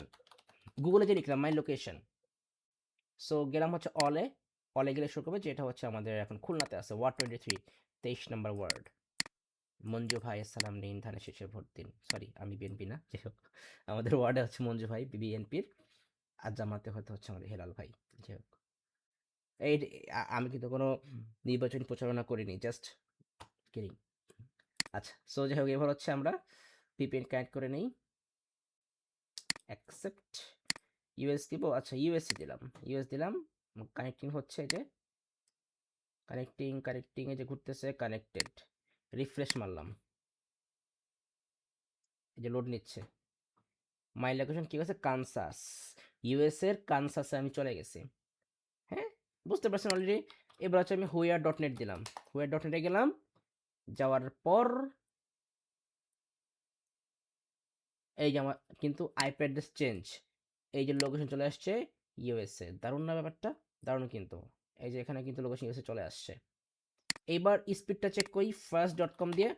গুগলে যে লিখলাম মাই লোকেশন, সো গেলাম হচ্ছে অলে গেলে শুরু করবে যে এটা হচ্ছে আমাদের এখন খুলনাতে আছে, ওয়ার্ড 23, 23 নম্বর ওয়ার্ড। মঞ্জু ভাই সালাম নিন, ধানের শেষে ভোট দিন। সরি, আমি বিএনপি না, যাই হোক, আমাদের ওয়ার্ডে হচ্ছে মঞ্জু ভাই বিএনপির, আর জামাতে হয়তো হচ্ছে আমাদের হেলাল ভাই। যাই হোক, এই আমি কিন্তু কোনো নির্বাচনী প্রচারণা করিনি, জাস্ট কিডিং। আচ্ছা, সো যাই হোক, এবার হচ্ছে আমরা ভিপিএন কানেক্ট করে নেই, অ্যাকসেপ্ট, ইউএস দিব, আচ্ছা ইউএসসি দিলাম, ইউএস দিলাম, কানেক্টিং হচ্ছে, যে কানেক্টিং এ যে ঘুরতেছে, কানেক্টেড, রিফ্রেশ মারলাম, এই যে লোড নিচ্ছে। মাই লোকেশন কি হচ্ছে, কানসাস, ইউএস এর কানসাসে আমি চলে গেছি। হ্যাঁ, বুঝতে পারছেন অলরেডি। এবার হচ্ছে আমি huia.net দিলাম, huia.net-এ গেলাম, যাওয়ার পর এই যে আমার কিন্তু আইপি অ্যাড্রেস চেঞ্জ, এই যে লোকেশন চলে আসছে ইউএসএ। দারুণ না ব্যাপারটা? দারুণ কিন্তু। এই যে এখানে কিন্তু লোকেশন ইউএসএ চলে আসছে। এইবার স্পিডটা চেক করি ফার্স্ট.com দিয়ে,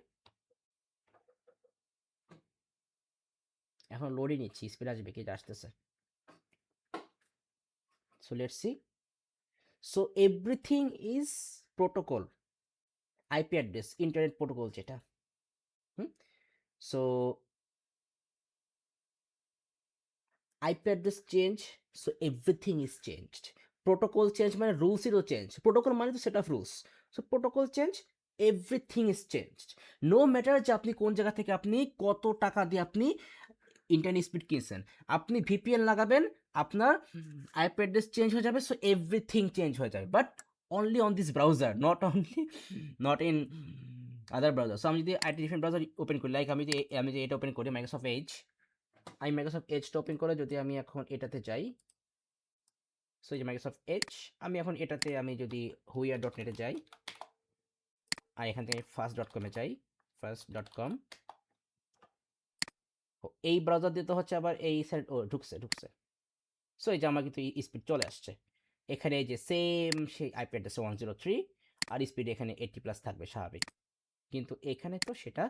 এখন লোডই নিচ্ছি, স্পিড আসবে কি, আসতেছে। So let's see. So everything is protocol, IP address internet protocol যেটা। So IP address change, so everything is changed. Protocol change মানে রুলসেরও চেঞ্জ, প্রোটোকল মানে তো set of rules. So protocol change, everything is changed, no matter যে আপনি কোন জায়গা থেকে আপনি কত টাকা দিয়ে আপনি ইন্টারনেট স্পিড কিনছেন, আপনি ভিপিএন লাগাবেন, আপনার আইপি অ্যাড্রেস চেঞ্জ হয়ে যাবে, সো এভরিথিং চেঞ্জ হয়ে যাবে, but only on this browser, not in other browser. So আমি যদি একটা ডিফারেন্ট ব্রাউজার ওপেন করি, লাইক আমি যে এটা ওপেন করি মাইক্রোসফট এজ, আমি মাইক্রোসফট এজটা ওপেন করে যদি আমি এখন এটাতে যাই, সো এই যে মাইক্রোসফট এজ, আমি এখন এটাতে আমি যদি হুইয়ার.নেটে যাই, আর এখান থেকে ফার্স্ট.কমে যাই, ফার্স্ট.কম, এই ব্রাউজার দিয়ে তো হচ্ছে আবার এই সাইড, ও ঢুকছে। সো এই যে আমার কিন্তু স্পিড চলে আসছে এখানে, এই যে সেম সেই আইপি অ্যাড্রেসে 103, আর স্পিড এখানে 80+ থাকবে স্বাভাবিক, কিন্তু এখানে তো সেটা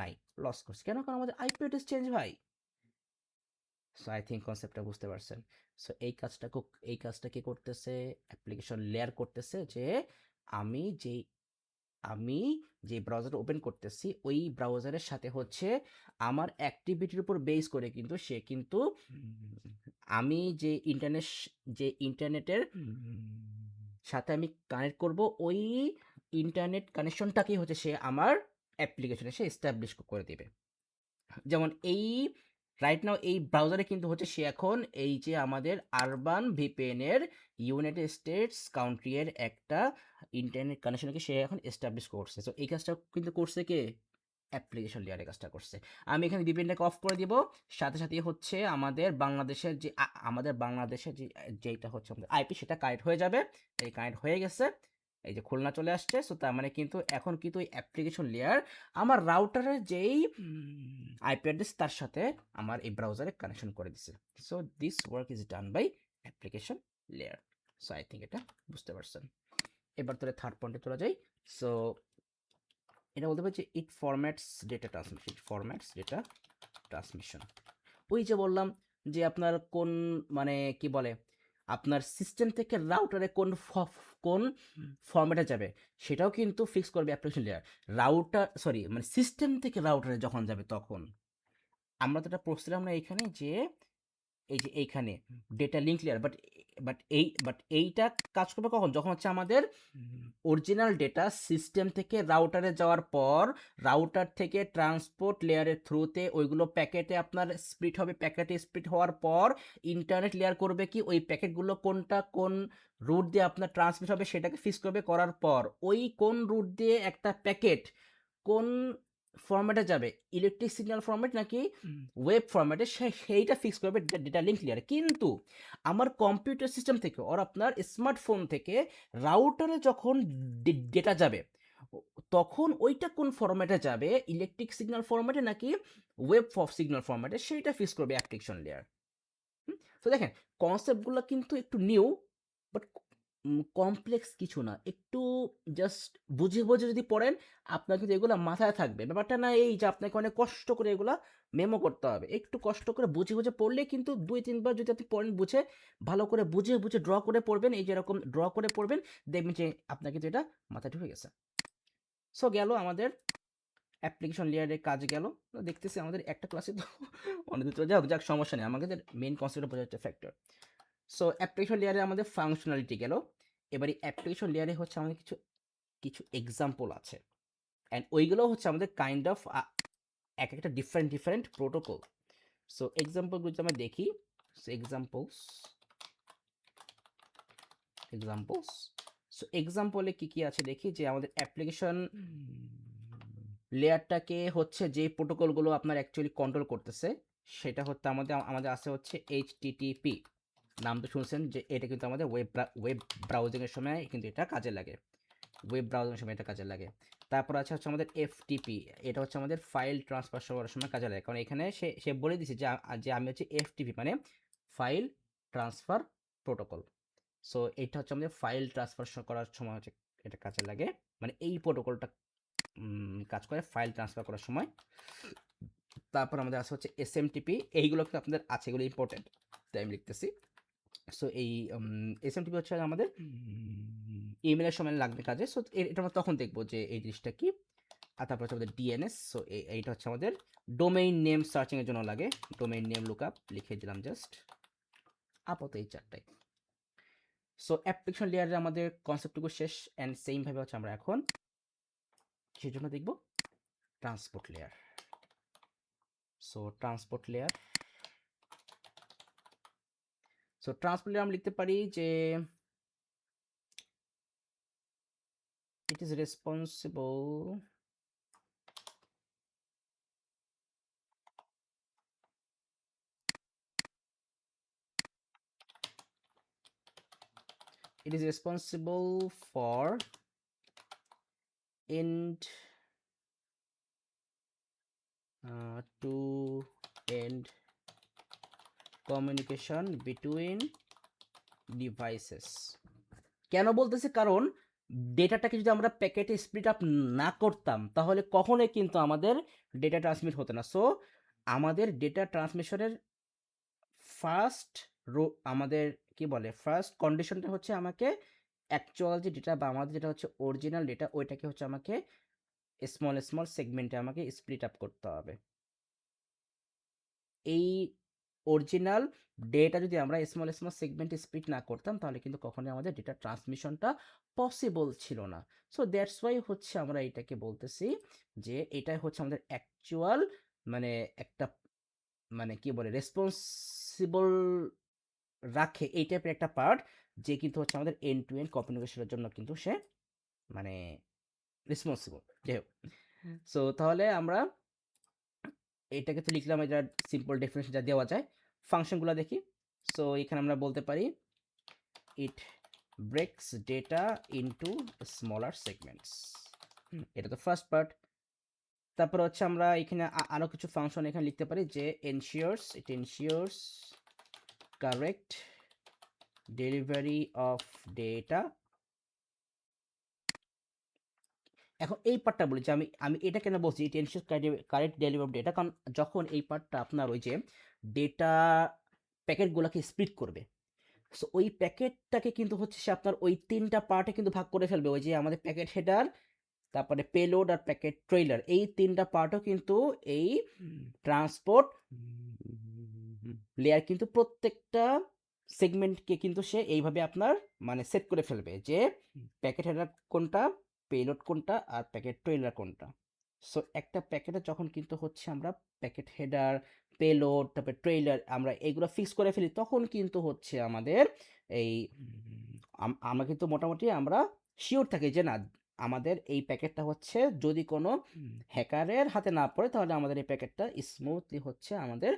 নাই, লস করছে কেন, কারণ আমাদের আইপি অ্যাড্রেস চেঞ্জ ভাই। সো আই থিঙ্ক কনসেপ্টটা বুঝতে পারছেন। সো এই কাজটা কি করতেছে, অ্যাপ্লিকেশন লেয়ার করতেছে, যে আমি যেই আমি যে ব্রাউজার ওপেন করতেছি ওই ব্রাউজারের সাথে হচ্ছে আমার অ্যাক্টিভিটির উপর বেস করে কিন্তু সে কিন্তু আমি যে ইন্টারনেটের সাথে আমি কানেক্ট করব, ওই ইন্টারনেট কানেকশনটাকেই হচ্ছে সে আমার অ্যাপ্লিকেশনে সে এস্টাবলিশ করে দেবে। যেমন এই রাইট নাও এই ব্রাউজারে কিন্তু হচ্ছে সে এখন এই যে আমাদের আরবান ভিপিএনের ইউনাইটেড স্টেটস কান্ট্রি এর একটা ইন্টারনেট কানেকশনকে সে এখন এস্টাবলিশ করছে। সো এই কাজটা কিন্তু করছে কে, অ্যাপ্লিকেশন লেয়ারে কাজটা করছে। আমি এখানে ভিপিএনটাকে অফ করে দিব, সাথে সাথে হচ্ছে আমাদের বাংলাদেশের যেটা হচ্ছে আমাদের আইপি সেটা কানেক্ট হয়ে যাবে। এই কানেক্ট হয়ে গেছে, এই যে খুলনা চলে আসছে। সো তার মানে কিন্তু এখন কিন্তু ওই অ্যাপ্লিকেশন লেয়ার আমার রাউটারের যেই আইপি অ্যাড্রেস তার সাথে আমার এই ব্রাউজারে কানেকশন করে দিছে। So this work is done by application layer. So I think এটা বুঝতে পারছেন। এবার তাহলে থার্ড পয়েন্টে চলে যাই। সো এটা বলতে পারি যে ইট ফরম্যাটস ডেটা ট্রান্সমিশন। ওই যে বললাম যে আপনার কোন মানে কি বলে আপনার সিস্টেম থেকে রাউটারে কোন ফরম্যাটে যাবে সেটাও কিন্তু ফিক্স করবে অ্যাপ্লিকেশন লেয়ার। মানে সিস্টেম থেকে রাউটারে যখন যাবে তখন আমরা তো এটা পড়ছিলাম না এইখানে, যে এই যে এইখানে ডেটা লিঙ্ক লেয়ার, বাট এইটা কাজ করবে কখন, যখন হচ্ছে আমাদের অরিজিনাল ডেটা সিস্টেম থেকে রাউটারে যাওয়ার পর রাউটার থেকে ট্রান্সপোর্ট লেয়ারের থ্রুতে ওইগুলো প্যাকেটে আপনার স্প্লিট হবে, প্যাকেটে স্প্লিট হওয়ার পর ইন্টারনেট লেয়ার করবে কি ওই প্যাকেটগুলো কোন রুট দিয়ে আপনার ট্রান্সমিট হবে সেটাকে ফিক্স করবে, করার পর ওই কোন রুট দিয়ে একটা প্যাকেট কোন ফরম্যাটে যাবে, ইলেকট্রিক সিগন্যাল ফরম্যাট নাকি ওয়েব ফরম্যাটে, সেইটা ফিক্স করবে ডেটা লিঙ্ক লেয়ারে। কিন্তু আমার কম্পিউটার সিস্টেম থেকে ওর আপনার স্মার্টফোন থেকে রাউটারে যখন ডেটা যাবে তখন ওইটা কোন ফরম্যাটে যাবে, ইলেকট্রিক সিগন্যাল ফরম্যাটে নাকি ওয়েব সিগন্যাল ফরম্যাটে, সেইটা ফিক্স করবে অ্যাপ্লিকেশন লেয়ার। তো দেখেন কনসেপ্টগুলো কিন্তু একটু নিউ, বাট কমপ্লেক্স কিছু না, একটু জাস্ট বুঝে বুঝে যদি পড়েন আপনার কিন্তু এগুলো মাথায় থাকবে। ব্যাপারটা না এই যে আপনাকে অনেক কষ্ট করে এগুলো মেমো করতে হবে, একটু কষ্ট করে বুঝে বুঝে পড়লে কিন্তু 2-3 বার যদি আপনি পড়েন বুঝে ভালো করে বুঝে বুঝে ড্র করে পড়বেন, এই যেরকম ড্র করে পড়বেন দেখবেন যে আপনার কিন্তু এটা মাথায় ঢুকে গেছে। সো গেল আমাদের অ্যাপ্লিকেশন লেয়ারের কাজ গেল। দেখতেছি আমাদের একটা ক্লাসে তো অনেক দূর যাক সমস্যা নেই, আমাদের মেইন কনসেপ্ট বোঝা যাচ্ছে ফ্যাক্টর। সো অ্যাপ্লিকেশন লেয়ারে আমাদের ফাংশনালিটি গেল। এবারে অ্যাপ্লিকেশন লেয়ারে হচ্ছে আমাদের কিছু কিছু এক্সাম্পল আছে, অ্যান্ড ওইগুলো হচ্ছে আমাদের কাইন্ড অফ এক একটা ডিফারেন্ট প্রোটোকল। সো এক্সাম্পলগুলো যদি আমরা দেখি, সো এক্সাম্পলস সো এক্সাম্পলে কি কি আছে দেখি, যে আমাদের অ্যাপ্লিকেশন লেয়ারটাকে হচ্ছে যে প্রোটোকলগুলো আপনার অ্যাকচুয়ালি কন্ট্রোল করতেছে সেটা হচ্ছে আমাদের আছে হচ্ছে এইচটিটিপি, নাম তো শুনছেন যে এটা কিন্তু আমাদের ওয়েব ব্রাউজিংয়ের সময় কিন্তু এটা কাজে লাগে, ওয়েব ব্রাউজিংয়ের সময় এটা কাজে লাগে। তারপর আছে হচ্ছে আমাদের এফটিপি, এটা হচ্ছে আমাদের ফাইল ট্রান্সফার করার সময় কাজে লাগে, কারণ এখানে সে বলে দিছে যে আমি হচ্ছে এফটিপি মানে ফাইল ট্রান্সফার প্রোটোকল। সো এটা হচ্ছে আমাদের ফাইল ট্রান্সফার করার সময় হচ্ছে এটা কাজে লাগে, মানে এই প্রোটোকলটা কাজ করে ফাইল ট্রান্সফার করার সময়। তারপর আমাদের আছে হচ্ছে এসএমটিপি, এইগুলো কিন্তু আপনাদের আছে, এগুলো ইম্পর্টেন্ট তাই আমি লিখতেছি। সো এই এসএমটিপি হচ্ছে আমাদের ইমেলের সময় লাগবে কাজে। সো এটা আমরা তখন দেখবো যে এই জিনিসটা কি। আর তারপর হচ্ছে আমাদের ডিএনএস, সো এইটা হচ্ছে আমাদের ডোমেইন নেম সার্চিংয়ের জন্য লাগে, ডোমেইন নেম লুকআপ লিখে দিলাম জাস্ট, আপাতত এই চারটাই। সো অ্যাপ্লিকেশন লেয়ারে আমাদের কনসেপ্টটুকু শেষ, অ্যান্ড সেমভাবে হচ্ছে আমরা এখন কিসের জন্য দেখব, transport layer. So transport layer, so transport layer আমরা লিখতে পারি যে it is responsible for end to end communication between devices। কেন বলতেছি, কারণ ডেটাটাকে যদি আমরা প্যাকেটে স্প্লিট আপ না করতাম তাহলে কখনোই কিন্তু আমাদের ডেটা ট্রান্সমিট হতো না। সো আমাদের ডেটা ট্রান্সমিশনের ফার্স্ট আমাদের কি বলে ফার্স্ট কন্ডিশনটা হচ্ছে আমাকে অ্যাকচুয়াল যে ডেটা বা আমাদের যেটা হচ্ছে অরিজিনাল ডেটা, ওইটাকে হচ্ছে আমাকে স্মল স্মল সেগমেন্টে আমাকে স্প্লিট আপ করতে হবে। এই অরিজিনাল ডেটা যদি আমরা স্মল স্মল সেগমেন্টে স্প্লিট না করতাম তাহলে কিন্তু কখনোই আমাদের ডেটা ট্রান্সমিশনটা পসিবল ছিল না। সো দ্যাটস ওয়াই হচ্ছে আমরা এটাকে বলতেছি যে এটাই হচ্ছে আমাদের অ্যাকচুয়াল মানে একটা মানে কি বলে রেসপন্সিবল রাখে এই টাইপের একটা পার্ট, যে কিন্তু হচ্ছে আমাদের এন্ড টু এন্ড কমিউনিকেশনের জন্য কিন্তু সে মানে রেসপন্সিবল। যাই হোক, সো তাহলে আমরা এটাকে তো লিখলাম, এটা সিম্পল ডেফিনেশন যা দেওয়া যায়। ফাংশনগুলো দেখি। সো এখানে আমরা বলতে পারি it breaks data into smaller segments, এটা তো ফার্স্ট পার্ট। তারপর হচ্ছে আমরা এখানে আরো কিছু ফাংশন এখানে লিখতে পারি যে ensures, it ensures correct delivery of data. এখন এই পার্টটা বলি যে আমি আমি এটা কেন বলছি it ensures correct delivery of data, কারণ যখন এই পার্টটা আপনার ওই যে ডেটা প্যাকেটগুলোকে স্প্লিট করবে, সো ওই প্যাকেটটাকে কিন্তু হচ্ছে সে আপনার ওই 3টা পার্টে কিন্তু ভাগ করে ফেলবে। ওই যে আমাদের প্যাকেট হেডার, তারপরে পেলোড আর প্যাকেট ট্রেইলার, এই 3টা পার্টও কিন্তু এই ট্রান্সপোর্ট লেয়ার কিন্তু প্রত্যেকটা সেগমেন্টকে কিন্তু সে এইভাবে আপনার মানে সেট করে ফেলবে যে প্যাকেট হেডার কোনটা, পেলোড কোনটা আর প্যাকেট ট্রেইলার কোনটা। সো একটা প্যাকেটে যখন কিন্তু হচ্ছে আমরা প্যাকেট হেডার, পেলোড, তারপরে ট্রেইলার আমরা এইগুলো ফিক্স করে ফেলি, তখন কিন্তু হচ্ছে আমাদের এই আমরা কিন্তু মোটামুটি আমরা শিওর থাকি যে না আমাদের এই প্যাকেটটা হচ্ছে যদি কোনো হ্যাকারের হাতে না পড়ে তাহলে আমাদের এই প্যাকেটটা স্মুথলি হচ্ছে আমাদের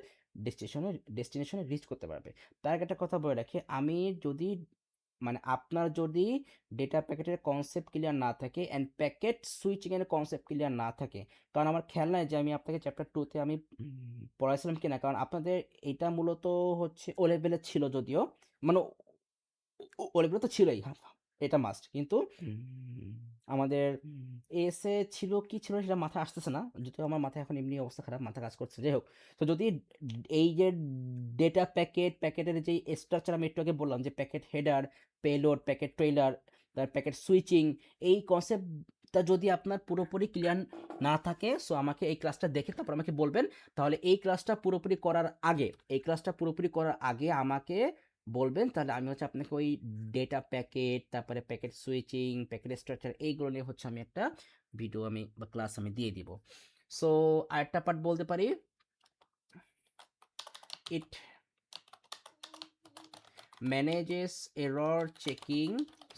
ডেস্টিনেশনে রিচ করতে পারবে। তার আগে একটা কথা বলে রাখি, আমি যদি মানে আপনার যদি ডেটা প্যাকেটের কনসেপ্ট ক্লিয়ার না থাকে অ্যান্ড প্যাকেট সুইচিং এর কনসেপ্ট ক্লিয়ার না থাকে, কারণ আমার খেয়াল নাই যে আমি আপনাকে চ্যাপ্টার 2-তে আমি পড়াইছিলাম কিনা, কারণ আপনাদের এটা মূলত হচ্ছে ও লেভেলের ছিল যদিও, মানে ও লেভেলে তো ছিলই, এটা মাস্ট, কিন্তু আমাদের এসে ছিল কি ছিল সেটা মাথায় আসতেছে না, যদিও আমার মাথায় এখন এমনি অবস্থা খারাপ, মাথা কাজ করছে। যাই হোক, তো যদি এই যে ডেটা প্যাকেটের যে স্ট্রাকচার আমি একটু আগে বললাম যে packet header, payload, packet trailer, তার প্যাকেট সুইচিং, এই কনসেপ্টটা যদি আপনার পুরোপুরি ক্লিয়ার না থাকে, সো আমাকে এই ক্লাসটা দেখে তারপর আমাকে বলবেন। তাহলে এই ক্লাসটা পুরোপুরি করার আগে, আমাকে বলবেন, তাহলে আমি হচ্ছে আপনাকে ওই ডেটা প্যাকেট, তারপরে প্যাকেট সুইচিং, প্যাকেট স্ট্রাকচার, এইগুলো নিয়ে হচ্ছে আমি একটা ভিডিও বা ক্লাস আমি দিয়ে দিব। সো আরেকটা পার্ট বলতে পারি it manages error checking.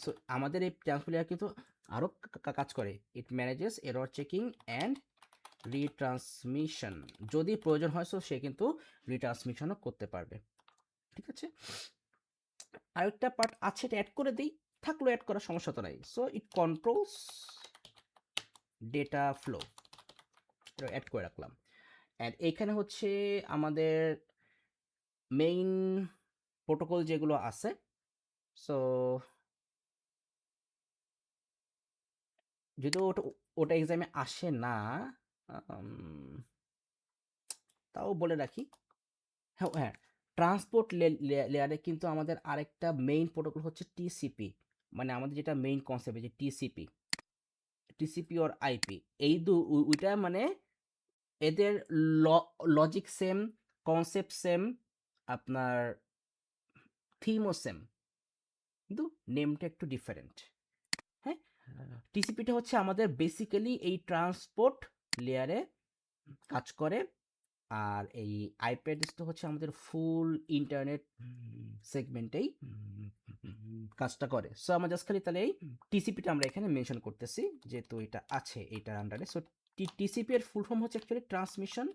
So আমাদের এই ট্রান্সফার কিন্তু আরও কাজ করে, it manages error checking and retransmission, যদি প্রয়োজন হয় সো সে কিন্তু রিট্রান্সমিশনও করতে পারবে। ঠিক আছে, আরেকটা পার্ট আছে, এটা অ্যাড করে দিই, থাকলেও অ্যাড করার সমস্যা তো নাই। So it controls data flow, এটা অ্যাড করে রাখলাম। অ্যান্ড এইখানে হচ্ছে আমাদের মেইন প্রোটোকল যেগুলো আছে, সো যদিও ওটা এক্সামে আসে না, তাও বলে রাখি। হ্যাঁ হ্যাঁ, ট্রান্সপোর্ট লেয়ারে কিন্তু আমাদের আরেকটা মেইন প্রোটোকল হচ্ছে টিসিপি, মানে আমাদের যেটা মেইন কনসেপ্ট যে টিসিপি ওর আইপি, এই ওইটা মানে এদের লজিক সেম, কনসেপ্ট সেম, আপনার থিমও সেম। কিন্তু নেমটা একটু ডিফারেন্ট। হ্যাঁ, টিসিপিটা হচ্ছে আমাদের বেসিক্যালি এই ট্রান্সপোর্ট লেয়ারে কাজ করে, আর এই আইপি অ্যাড্রেসটা হচ্ছে আমাদের ফুল ইন্টারনেট সেগমেন্টেই কাজটা করে। সো আমরা জাস্ট খালি তাহলে এই টিসিপিটা আমরা এখানে মেনশন করতেছি, যেহেতু এটা আছে এইটার আন্ডারে। সো টিসিপি এর ফুল ফর্ম হচ্ছে actually transmission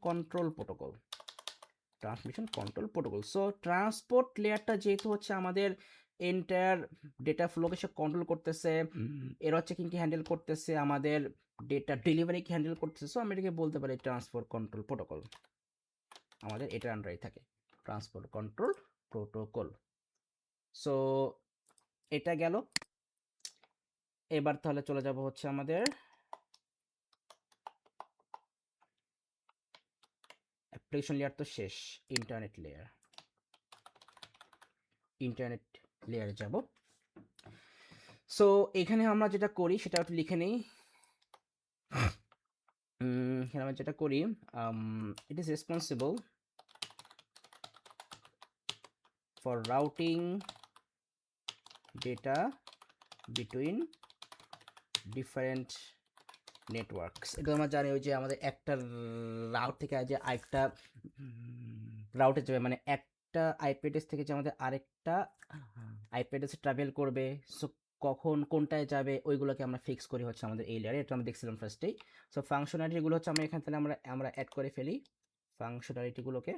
control protocol. Transmission control protocol. So transport লেয়ারটা যেহেতু হচ্ছে আমাদের এন্টায়ার ডেটা ফ্লোকে সে কন্ট্রোল করতেছে, এরর চেকিংকে হ্যান্ডেল করতেছে, আমাদের ডেটা ডেলিভারিকে হ্যান্ডেল করতেছে, সো আমরা এটাকে বলতে পারি ট্রান্সপোর্ট কন্ট্রোল প্রোটোকল। আমাদের এটার আন্ডারেই থাকে ট্রান্সপোর্ট কন্ট্রোল প্রোটোকল। সো এটা গেল। এবার তাহলে চলে যাব হচ্ছে আমাদের অ্যাপ্লিকেশন লেয়ার তো শেষ, ইন্টারনেট লেয়ারে যাব। সো এখানে আমরা যেটা করি সেটা একটু লিখে নিই। এখানে আমরা যেটা করি, it is responsible for routing data between different networks. এটা আমরা জানি ওই যে আমাদের একটা রাউট থেকে যে আরেকটা রাউটে যাবে, মানে একটা আইপি অ্যাড্রেস থেকে যে আমাদের আরেকটা আইপি অ্যাড্রেসে ট্রাভেল করবে, সো কখন কোনটায় যাবে ওইগুলোকে আমরা ফিক্স করি হচ্ছে আমাদের এই লেয়ারে। এটা আমরা দেখছিলাম ফার্স্টেই। সো ফাংশনালিটিগুলো হচ্ছে আমরা এখান থেকে আমরা অ্যাড করে ফেলি ফাংশনালিটিগুলোকে।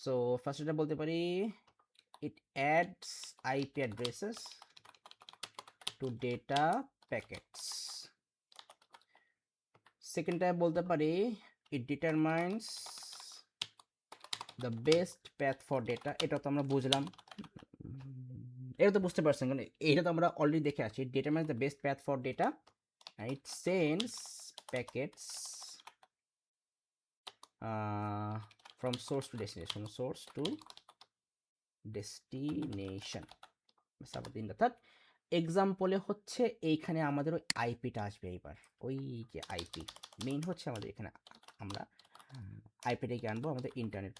সো ফার্স্ট এটা বলতে পারি it adds IP addresses to data packets. সেকেন্ডটা বলতে পারি it determines the best path for data. এটা তো আমরা বুঝলাম, এটা তো বুঝতে পারছেন, কারণ এটা তো আমরা অলরেডি দেখে আছি। determines the best path for data and it sends packets from source to destination. অর্থাৎ এক্সাম্পলে হচ্ছে এইখানে আমাদের ওই আইপিটা আসবে। এইবার ওই যে আইপি মেইন হচ্ছে আমাদের এখানে আমরা আইপিটাকে আনবো আমাদের ইন্টারনেট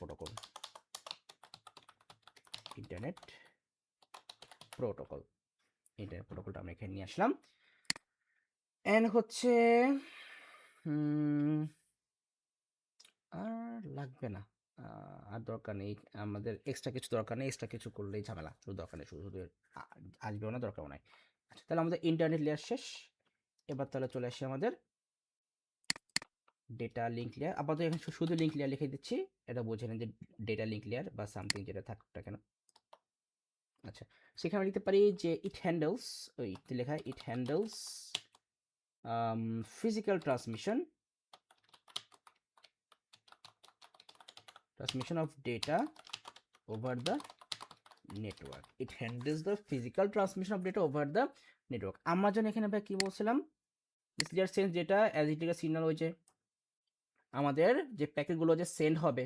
প্রোটোকলটা আমরা এখানে নিয়ে আসলাম। এন্ড হচ্ছে আর লাগবে না, আর দরকার নেই আমাদের, এক্সট্রা কিছু দরকার নেই। এক্সট্রা কিছু করলেই ঝামেলা, শুধু দরকার নেই, শুধু আসবেও না, দরকারও নাই। আচ্ছা, তাহলে আমাদের ইন্টারনেট লেয়ার শেষ। এবার তাহলে চলে আসি আমাদের ডেটা লিঙ্ক লেয়ার। আপাতত এখানে শুধু লিঙ্ক লেয়ার লিখে দিচ্ছি, এটা বুঝে নেন যে ডেটা লিঙ্ক লেয়ার বা সামথিং যেটা থাকুক না কেন। আচ্ছা, সেখানে লিখতে পারি যে ইট হ্যান্ডেলস, ওই লেখা it handles physical transmission of data over the network. It handles the physical transmission of data over the network. আমরা যেন এখানে কি বলছিলাম, this layer sends data as it is a signal। ওই যে আমাদের যে প্যাকেটগুলো যে সেন্ড হবে,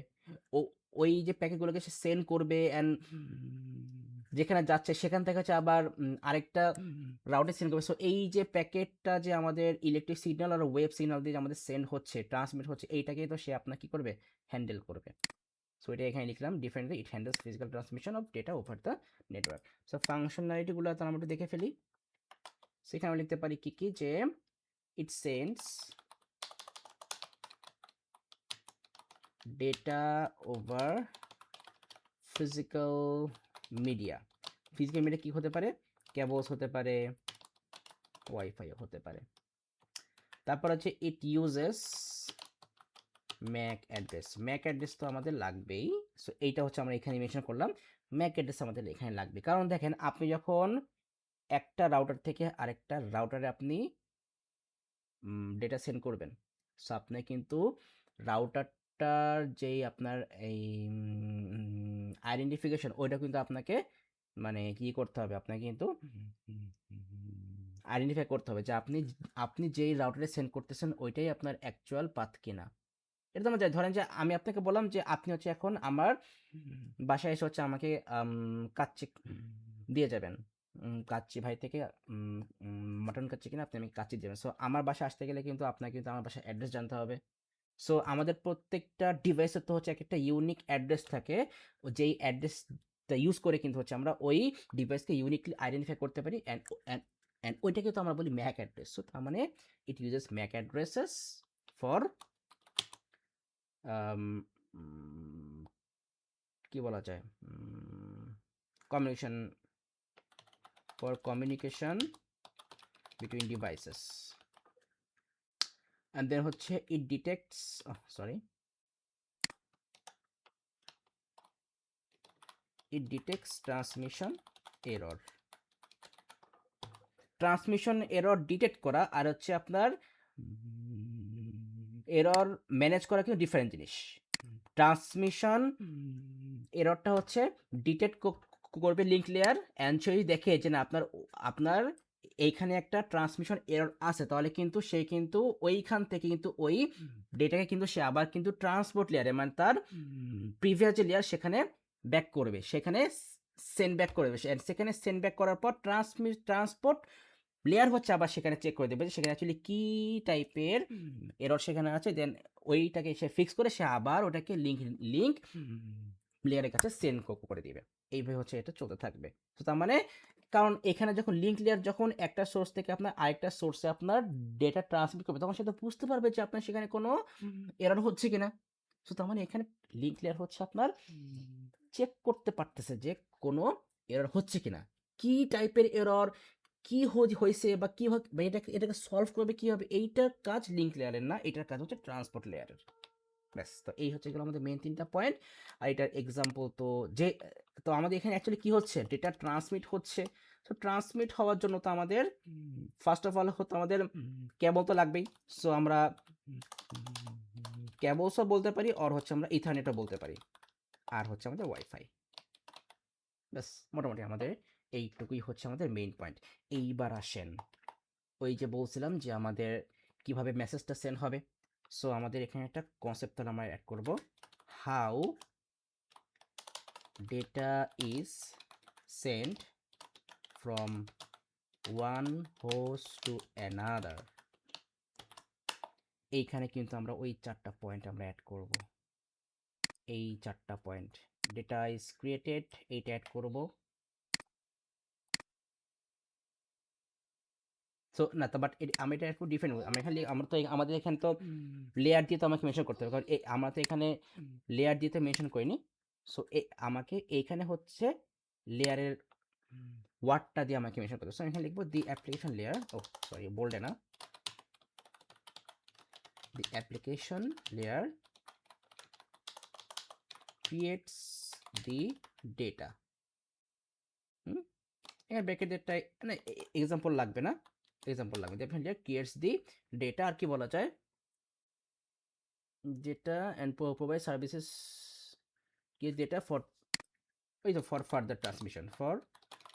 ওই যে প্যাকেটগুলোকে সে সেন্ড করবে, অ্যান্ড যেখানে যাচ্ছে সেখান থেকে হচ্ছে আবার আরেকটা রাউটে সেন্ড করবে। সো এই যে প্যাকেটটা যে আমাদের ইলেকট্রিক সিগন্যাল আর ওয়েভ সিগন্যাল দিয়ে আমাদের সেন্ড হচ্ছে, ট্রান্সমিট হচ্ছে, এইটাকেই তো সে আপনার কি করবে, হ্যান্ডেল করবে। সো এটা এখানে লিখলাম differently it handles physical transmission of data over the network. So ফাংশনালিটিগুলো তো আমরা দেখে ফেলি। সেখানে আমরা লিখতে পারি কি কি, যে it sends data over physical media. Physical media কি হতে পারে, কেবলস হতে পারে, ওয়াইফাই হতে পারে। তারপর হচ্ছে ইট ইউজেস ম্যাক অ্যাড্রেস তো আমাদের লাগবেই। সো এইটা হচ্ছে আমরা এখানে মেনশন করলাম, ম্যাক অ্যাড্রেস আমাদের এখানে লাগবে। কারণ দেখেন, আপনি যখন একটা রাউটার থেকে আরেকটা রাউটারে আপনি ডেটা সেন্ড করবেন, সো আপনি কিন্তু রাউটারটার যেই আপনার এই আইডেন্টিফিকেশন, ওইটা কিন্তু আপনাকে মানে কি করতে হবে, আপনাকে কিন্তু আইডেন্টিফাই করতে হবে যে আপনি যেই রাউটারে সেন্ড করতেছেন ওইটাই আপনার অ্যাকচুয়াল পাথ কিনা। এটা তো আমরা যাই, ধরেন যে আমি আপনাকে বললাম যে আপনি হচ্ছে এখন আমার বাসায় এসে হচ্ছে আমাকে কাচ্চি দিয়ে যাবেন, কাচ্চি ভাই থেকে মাটন কাচ্চি কিনা আপনি আমি কাচ্চি দেবেন। সো আমার বাসায় আসতে গেলে কিন্তু আপনাকে কিন্তু আমার বাসার অ্যাড্রেস জানতে হবে। সো আমাদের প্রত্যেকটা ডিভাইসের তো হচ্ছে একটা ইউনিক অ্যাড্রেস থাকে, যেই অ্যাড্রেসটা ইউজ করে কিন্তু হচ্ছে আমরা ওই ডিভাইসকে ইউনিকলি আইডেন্টিফাই করতে পারি, অ্যান্ড অ্যান্ড ওইটাকে তো আমরা বলি ম্যাক অ্যাড্রেস। সো তার মানে it uses MAC addresses for কি বলা যায়, communication, for communication between devices. And then হচ্ছে it detects, sorry, it detects transmission error। Transmission error detect করা আর হচ্ছে আপনার এরর ম্যানেজ করা কিন্তু ডিফারেন্ট জিনিস। ট্রান্সমিশন এররটা হচ্ছে ডিটেক্ট করবে লিঙ্ক লেয়ার, অ্যান্ড যদি দেখে যে না আপনার আপনার এইখানে একটা ট্রান্সমিশন এরর আছে, তাহলে কিন্তু সে কিন্তু ওইখান থেকে কিন্তু ওই ডেটাকে কিন্তু সে আবার কিন্তু ট্রান্সপোর্ট লেয়ারে, মানে তার প্রিভিয়াস যে লেয়ার সেখানে ব্যাক করবে, সেখানে সেন্ড ব্যাক করবে, সেখানে সেন্ড ব্যাক করার পর ট্রান্সপোর্ট লেয়ার হচ্ছে আবার সেখানে চেক করে দেবে যে সেখানে অ্যাকচুয়ালি কী টাইপের এরর সেখানে আছে, দেন ওইটাকে সে ফিক্স করে সে আবার ওটাকে লিঙ্ক লেয়ারের কাছে সেন্ড করে দিবে। এইভাবে হচ্ছে এটা চলতে থাকবে। তো তার মানে কারণ এখানে যখন লিঙ্ক লেয়ার যখন একটা সোর্স থেকে আপনার আরেকটা সোর্সে আপনার ডেটা ট্রান্সমিট করবে, তখন সে তো বুঝতে পারবে যে আপনার সেখানে কোনো এরর হচ্ছে কিনা। তো তার মানে এখানে লিঙ্ক লেয়ার হচ্ছে আপনার চেক করতে পারতেছে যে কোনো এরর হচ্ছে কিনা, কি টাইপের এরর, কি হয়েছে বা কি এটাকে সলভ করবে কীভাবে, এইটার কাজ লিঙ্ক লেয়ারের না, এটার কাজ হচ্ছে ট্রান্সপোর্ট লেয়ারের। ব্যাস, তো এই হচ্ছে গেলো আমাদের মেন 3টা পয়েন্ট। আর এটার এক্সাম্পল তো যে, তো আমাদের এখানে অ্যাকচুয়ালি কী হচ্ছে, ডেটা ট্রান্সমিট হচ্ছে। তো ট্রান্সমিট হওয়ার জন্য তো আমাদের ফার্স্ট অফ অল হতো আমাদের কেবল তো লাগবেই। সো আমরা কেবলসও বলতে পারি, আর হচ্ছে আমরা ইথারনেটও বলতে পারি, আর হচ্ছে আমাদের ওয়াইফাই। ব্যাস, মোটামুটি আমাদের এইটুকুই হচ্ছে আমাদের মেইন পয়েন্ট। এইবার আসেন, ওই যে বলছিলাম যে আমাদের কিভাবে মেসেজটা সেন্ড হবে। সো আমাদের এখানে একটা কনসেপ্ট তাহলে আমরা অ্যাড করব, how data is send from one host to another. এইখানে কিন্তু আমরা ওই 4টা পয়েন্ট আমরা অ্যাড করব, এই 4টা পয়েন্ট। ডেটা ইজ ক্রিয়েটেড, এইটা অ্যাড করব। সো না তো, বাট আমি এটা একটু ডিফারেন্ট, আমরা এখানে আমরা তো আমাদের এখানে তো লেয়ার দিয়ে তো আমাকে মেনশন করতে হবে, কারণ আমরা তো এখানে লেয়ার দিয়ে তো মেনশন করিনি। সো আমাকে এইখানে হচ্ছে লেয়ারের ওয়ার্ডটা দিয়ে আমাকে মেনশন করতে হবে। সো আমি এখানে লিখবো the application layer, oh sorry বোল্ডে না, the application layer creates the data. এখানে ব্র্যাকেটেরটাই মানে এক্সাম্পল লাগবে না, এক্সাম্পল লাগবে, ডেফিনেটলি ক্রিয়েটস দি ডেটা। আর কি বলা যায়, যেটা and provide services create data for, ওই তো for further transmission, for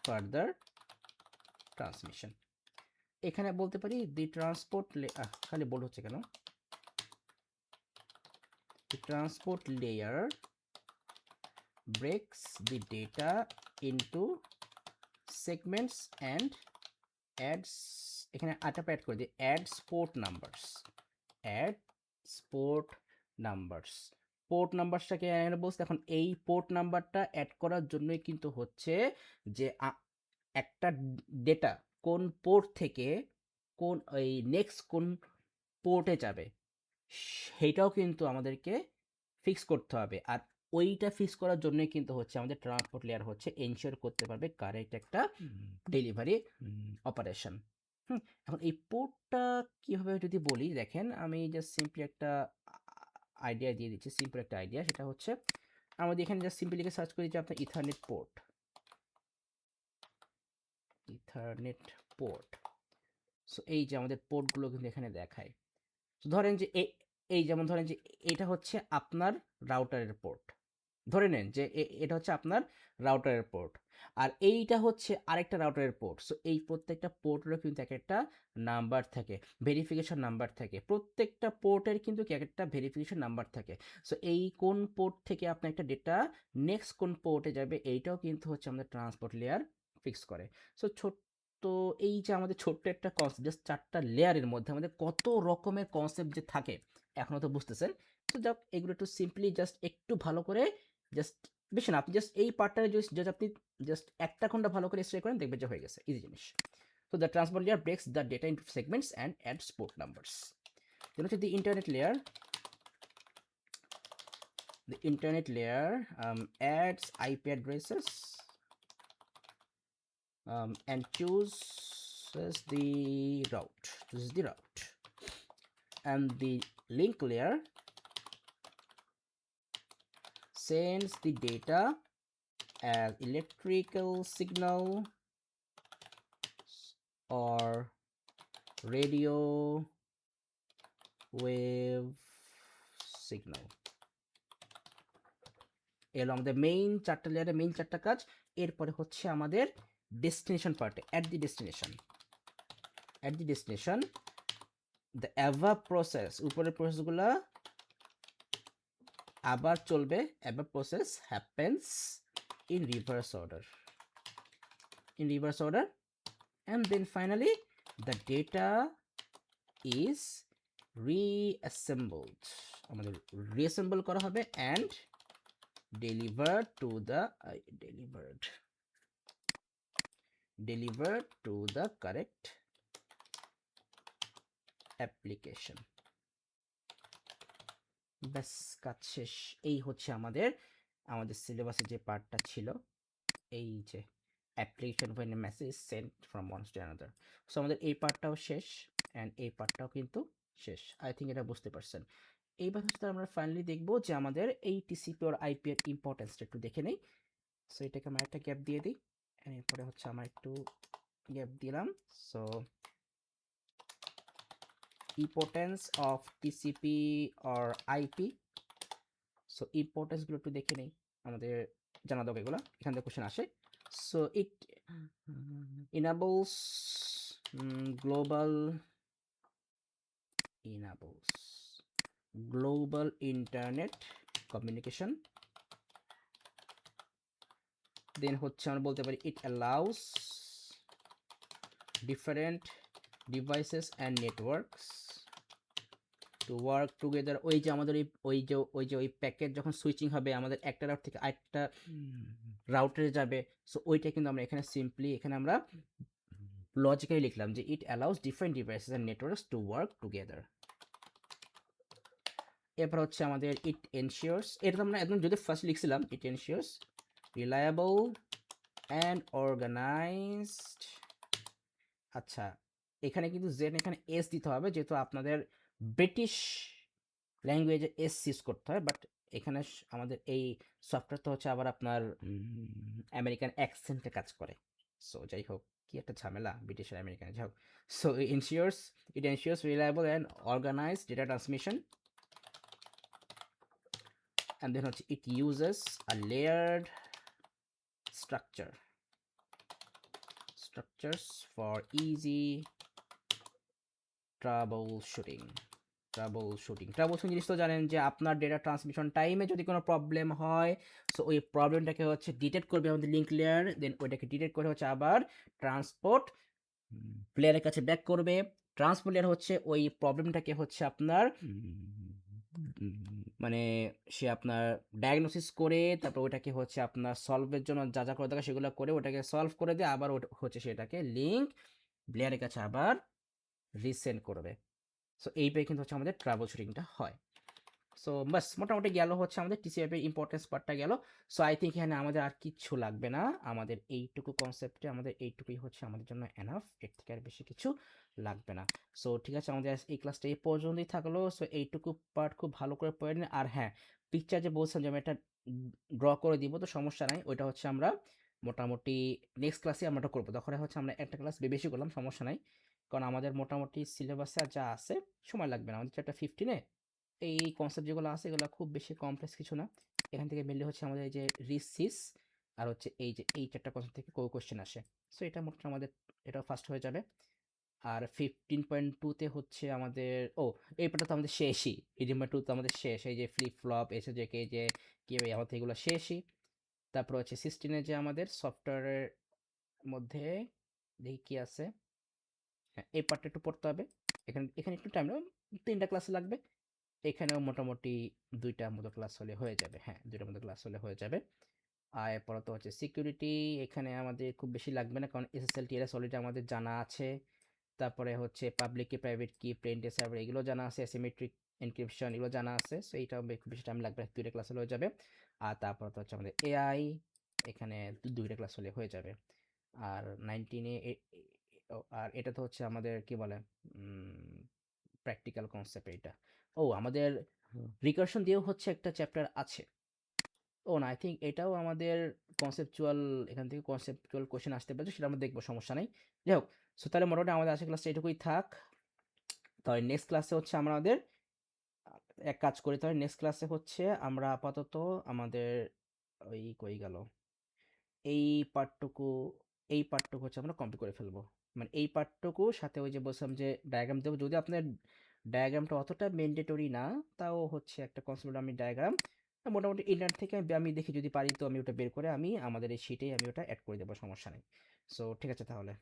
further transmission. এখানে বলতে পারি দি ট্রান্সপোর্ট, খালি বোল্ড হচ্ছে কেন, the transport layer breaks the data into segments and adds, এখানে আটা অ্যাড করে দিই, adds port numbers, adds port numbers. Port নাম্বারসটাকে এখানে বলতে, এখন এই পোর্ট নাম্বারটা অ্যাড করার জন্যই কিন্তু হচ্ছে যে একটা ডেটা কোন পোর্ট থেকে কোন ওই নেক্সট কোন পোর্টে যাবে সেইটাও কিন্তু আমাদেরকে ফিক্স করতে হবে। আর ওইটা ফিক্স করার জন্যই কিন্তু হচ্ছে আমাদের ট্রান্সপোর্ট লেয়ার হচ্ছে এনশিওর করতে পারবে কারেক্ট একটা ডেলিভারি অপারেশন। এখন এই পোর্টটা কীভাবে যদি বলি, দেখেন আমি জাস্ট সিম্পলি একটা আইডিয়া দিয়ে দিচ্ছি, সিম্পল একটা আইডিয়া, সেটা হচ্ছে আমাদের এখানে জাস্ট সিম্পলি লিখে সার্চ করি যে আপনার ethernet port, ethernet port. So এই যে আমাদের পোর্টগুলো কিন্তু এখানে দেখায়। ধরেন যে এই যেমন ধরেন যে এটা হচ্ছে আপনার রাউটারের পোর্ট, ধরে নেন যে এটা হচ্ছে আপনার রাউটারের পোর্ট, আর এইটা হচ্ছে আরেকটা রাউটারের পোর্ট। সো এই প্রত্যেকটা পোর্টেরও কিন্তু এক একটা নাম্বার থাকে, ভেরিফিকেশন নাম্বার থাকে, প্রত্যেকটা পোর্টের কিন্তু এক একটা ভেরিফিকেশন নাম্বার থাকে। সো এই কোন পোর্ট থেকে আপনার একটা ডেটা নেক্সট কোন পোর্টে যাবে, এইটাও কিন্তু হচ্ছে আমাদের ট্রান্সপোর্ট লেয়ার ফিক্স করে। সো ছোট্ট এই যে আমাদের ছোট্ট একটা কনসেপ্ট, জাস্ট 4টা লেয়ারের মধ্যে আমাদের কত রকমের কনসেপ্ট যে থাকে এখনও তো বুঝতেছেন। সো যাক এগুলো একটু সিম্পলি জাস্ট একটু ভালো করে জাস্ট বেশি না, আপনি জাস্ট এই পার্টটা জাস্ট আপনি জাস্ট একটা ঘন্টা ভালো করে স্টে করেন, দেখবেন যে হয়ে গেছে, ইজি জিনিস। So the transport layer breaks the data into segments and adds port numbers. Then the internet layer. The internet layer adds IP addresses and chooses the route. This is the route. And the link layer sends the data as electrical signal or radio wave signal. এলো আমাদের main 4টা লেয়ারে main 4টা কাজ। এরপরে হচ্ছে আমাদের destination পার্টে, at the destination the above process, উপরের প্রসেসগুলো আবার চলবে, above process happens in reverse order and then finally the data is reassembled, আমাদের রিঅ্যাসেম্বল করা হবে and delivered to the correct application. ব্যাস কাজ শেষ। এই হচ্ছে আমাদের সিলেবাসে যে পার্টটা ছিল, এই যে application when a message sent from one to another. So আমাদের এই পার্টটাও শেষ অ্যান্ড এই পার্টটাও কিন্তু শেষ। আই থিঙ্ক এটা বুঝতে পারছেন। এইবার হচ্ছে আমরা ফাইনালি দেখবো যে আমাদের এই টিসিপি আর আইপি এর ইম্পর্টেন্সটা একটু দেখে নেই। সো এটাকে আমরা একটা গ্যাপ দিয়ে দিই, এরপরে হচ্ছে আমরা একটু গ্যাপ দিলাম। So importance of TCP or IP, so ইম্পর্টেন্সগুলো একটু দেখে নেই, আমাদের জানা দরকার এগুলো, এখান থেকে কোশ্চেন আসে। So it enables global internet communication. দেন হচ্ছে আমরা বলতে পারি it allows different devices and networks to work together. ওই যে আমাদের ওই প্যাকেট যখন সুইচিং হবে আমাদের একটা রাউট থেকে আরেকটা রাউটারে যাবে, সো ওইটা কিন্তু আমরা এখানে সিম্পলি এখানে আমরা লজিক্যালি লিখলাম যে it allows different devices and networks to work together. এরপর হচ্ছে আমাদের it ensures, এটা আমরা একদম যদি first লিখছিলাম it ensures reliable and organized. আচ্ছা এখানে কিন্তু জেন এখানে এস দিতে হবে, যেহেতু আপনাদের ব্রিটিশ ল্যাঙ্গুয়েজে এস ইউজ করতে হয়, বাট এখানে আমাদের এই সফটওয়্যারটা হচ্ছে আবার আপনার আমেরিকান অ্যাকসেন্টে কাজ করে। সো যাই হোক, কি একটা ঝামেলা ব্রিটিশ আর আমেরিকান, যাই হোক। So it ensures reliable and organized data transmission. And then it uses a layered structures for easy troubleshooting জিনিস তো জানেন যে আপনার ডেটা ট্রান্সমিশন টাইমে যদি কোনো প্রবলেম হয়, সো ওই প্রবলেমটাকে হচ্ছে ডিটেক্ট করবে আমাদের লিঙ্ক লেয়ার, দেন ওইটাকে ডিটেক্ট করে হচ্ছে আবার ট্রান্সপোর্ট লেয়ারের কাছে ব্যাক করবে। ট্রান্সপোর্ট লেয়ার হচ্ছে ওই প্রবলেমটাকে হচ্ছে আপনার মানে সে আপনার ডায়াগনোসিস করে তারপর ওটাকে হচ্ছে আপনার সলভের জন্য যা যা করে দরকার সেগুলো করে ওটাকে সলভ করে দিয়ে আবার হচ্ছে সেটাকে লিঙ্ক লেয়ারের কাছে আবার রিসেন্ড করবে। সো এইটাই কিন্তু হচ্ছে আমাদের ট্রাবল শুটিংটা হয়। সো বাস মোটামুটি গেল হচ্ছে আমাদের টিসিএফ এর ইম্পর্টেন্স পার্টটা গেল। সো আই থিঙ্ক এখানে আমাদের আর কিচ্ছু লাগবে না, আমাদের এইটুকু কনসেপ্টে আমাদের এইটুকুই হচ্ছে আমাদের জন্য এনাফ, এর থেকে আর বেশি কিছু লাগবে না। সো ঠিক আছে, আমাদের এই ক্লাসটা এই পর্যন্তই থাকলো। সো এইটুকু পার্ট খুব ভালো করে পড়ে নিন। আর হ্যাঁ, পিকচার যে বলছেন যে আমি এটা ড্র করে দিব, তো সমস্যা নাই, ওইটা হচ্ছে আমরা মোটামুটি নেক্সট ক্লাসে আমরা ওটা করবো, তখন হচ্ছে আমরা একটা ক্লাস বেশি করলাম, সমস্যা নাই, কারণ আমাদের মোটামুটি সিলেবাসে যা আছে সময় লাগবে না। আমাদের চ্যাপ্টার 15-এ এই কনসেপ্ট যেগুলো আছে এগুলো খুব বেশি কমপ্লেক্স কিছু না। এখান থেকে মেনলি হচ্ছে আমাদের এই যে রিসিস আর হচ্ছে এই যে এই চারটা কনসেপ্ট থেকে কোয়েশ্চেন আসে। সো এটা মোটামুটি আমাদের এটা ফার্স্ট হয়ে যাবে। আর 15.2-তে হচ্ছে আমাদের এই পার্টটা তো আমাদের শেষই, 15.2 তো আমাদের শেষ, এই যে ফ্লিপ ফ্লপ এসে যে কে যে কি আমাদের এগুলো শেষই। তারপর হচ্ছে 16-এ যে আমাদের সফটওয়্যারের মধ্যে দেখি কি আছে। হ্যাঁ, এই পার্টটা একটু পড়তে হবে। এখানে এখানে একটু টাইম লাগবে, 3টা ক্লাস লাগবে। এখানেও মোটামুটি 2টার মতো ক্লাস হলে হয়ে যাবে। হ্যাঁ, 2টার মতো ক্লাস হলে হয়ে যাবে। আর এরপর তো হচ্ছে সিকিউরিটি, এখানে আমাদের খুব বেশি লাগবে না, কারণ এসএসএল টিএলএস অলরেডি আমাদের জানা আছে। তারপরে হচ্ছে পাবলিক কি প্রাইভেট কি প্লেন টেক্সট সার্ভার এগুলো জানা আছে, অ্যাসিমেট্রিক এনক্রিপশন এগুলো জানা আছে। সো এইটা খুব বেশি টাইম লাগবে না, 2টা ক্লাস হলে হয়ে যাবে। আর তারপর তো হচ্ছে আমাদের এআই, এখানে 2টা ক্লাস হলে হয়ে যাবে। আর 19-এ আর এটা তো হচ্ছে আমাদের কি বলে প্র্যাকটিক্যাল কনসেপ্ট এটা। ও আমাদের রিকার্শন দিয়েও হচ্ছে একটা চ্যাপ্টার আছে। ও না, আই থিঙ্ক এটাও আমাদের কনসেপচুয়াল, এখান থেকে কনসেপচুয়াল কোশ্চেন আসতে পারে, সেটা আমরা দেখবো, সমস্যা নেই। যাই হোক, সো তাহলে মোটামুটি আমাদের আজকের ক্লাসটা এটুকুই থাক। তাহলে নেক্সট ক্লাসে হচ্ছে আমাদের এক কাজ করি, তাহলে নেক্সট ক্লাসে হচ্ছে আমরা আপাতত আমাদের ওই কই গেল এই পার্টটুকু, এই পার্টটুকু হচ্ছে আমরা কমপ্লিট করে ফেলবো। মানে এই পার্টটুকু সাথে ওই যে বলছিলাম যে ডায়াগ্রাম দেবো, যদি আপনার ডায়াগ্রামটা অতটা ম্যান্ডেটরি না, তাও হচ্ছে একটা কনসেপ্ট আমি ডায়াগ্রাম মোটামুটি ইন্টারনেট থেকে আমি দেখি, যদি পারি তো আমি ওটা বের করে আমি আমাদের এই শিটেই আমি ওটা অ্যাড করে দেবো, সমস্যা নেই। সো ঠিক আছে তাহলে।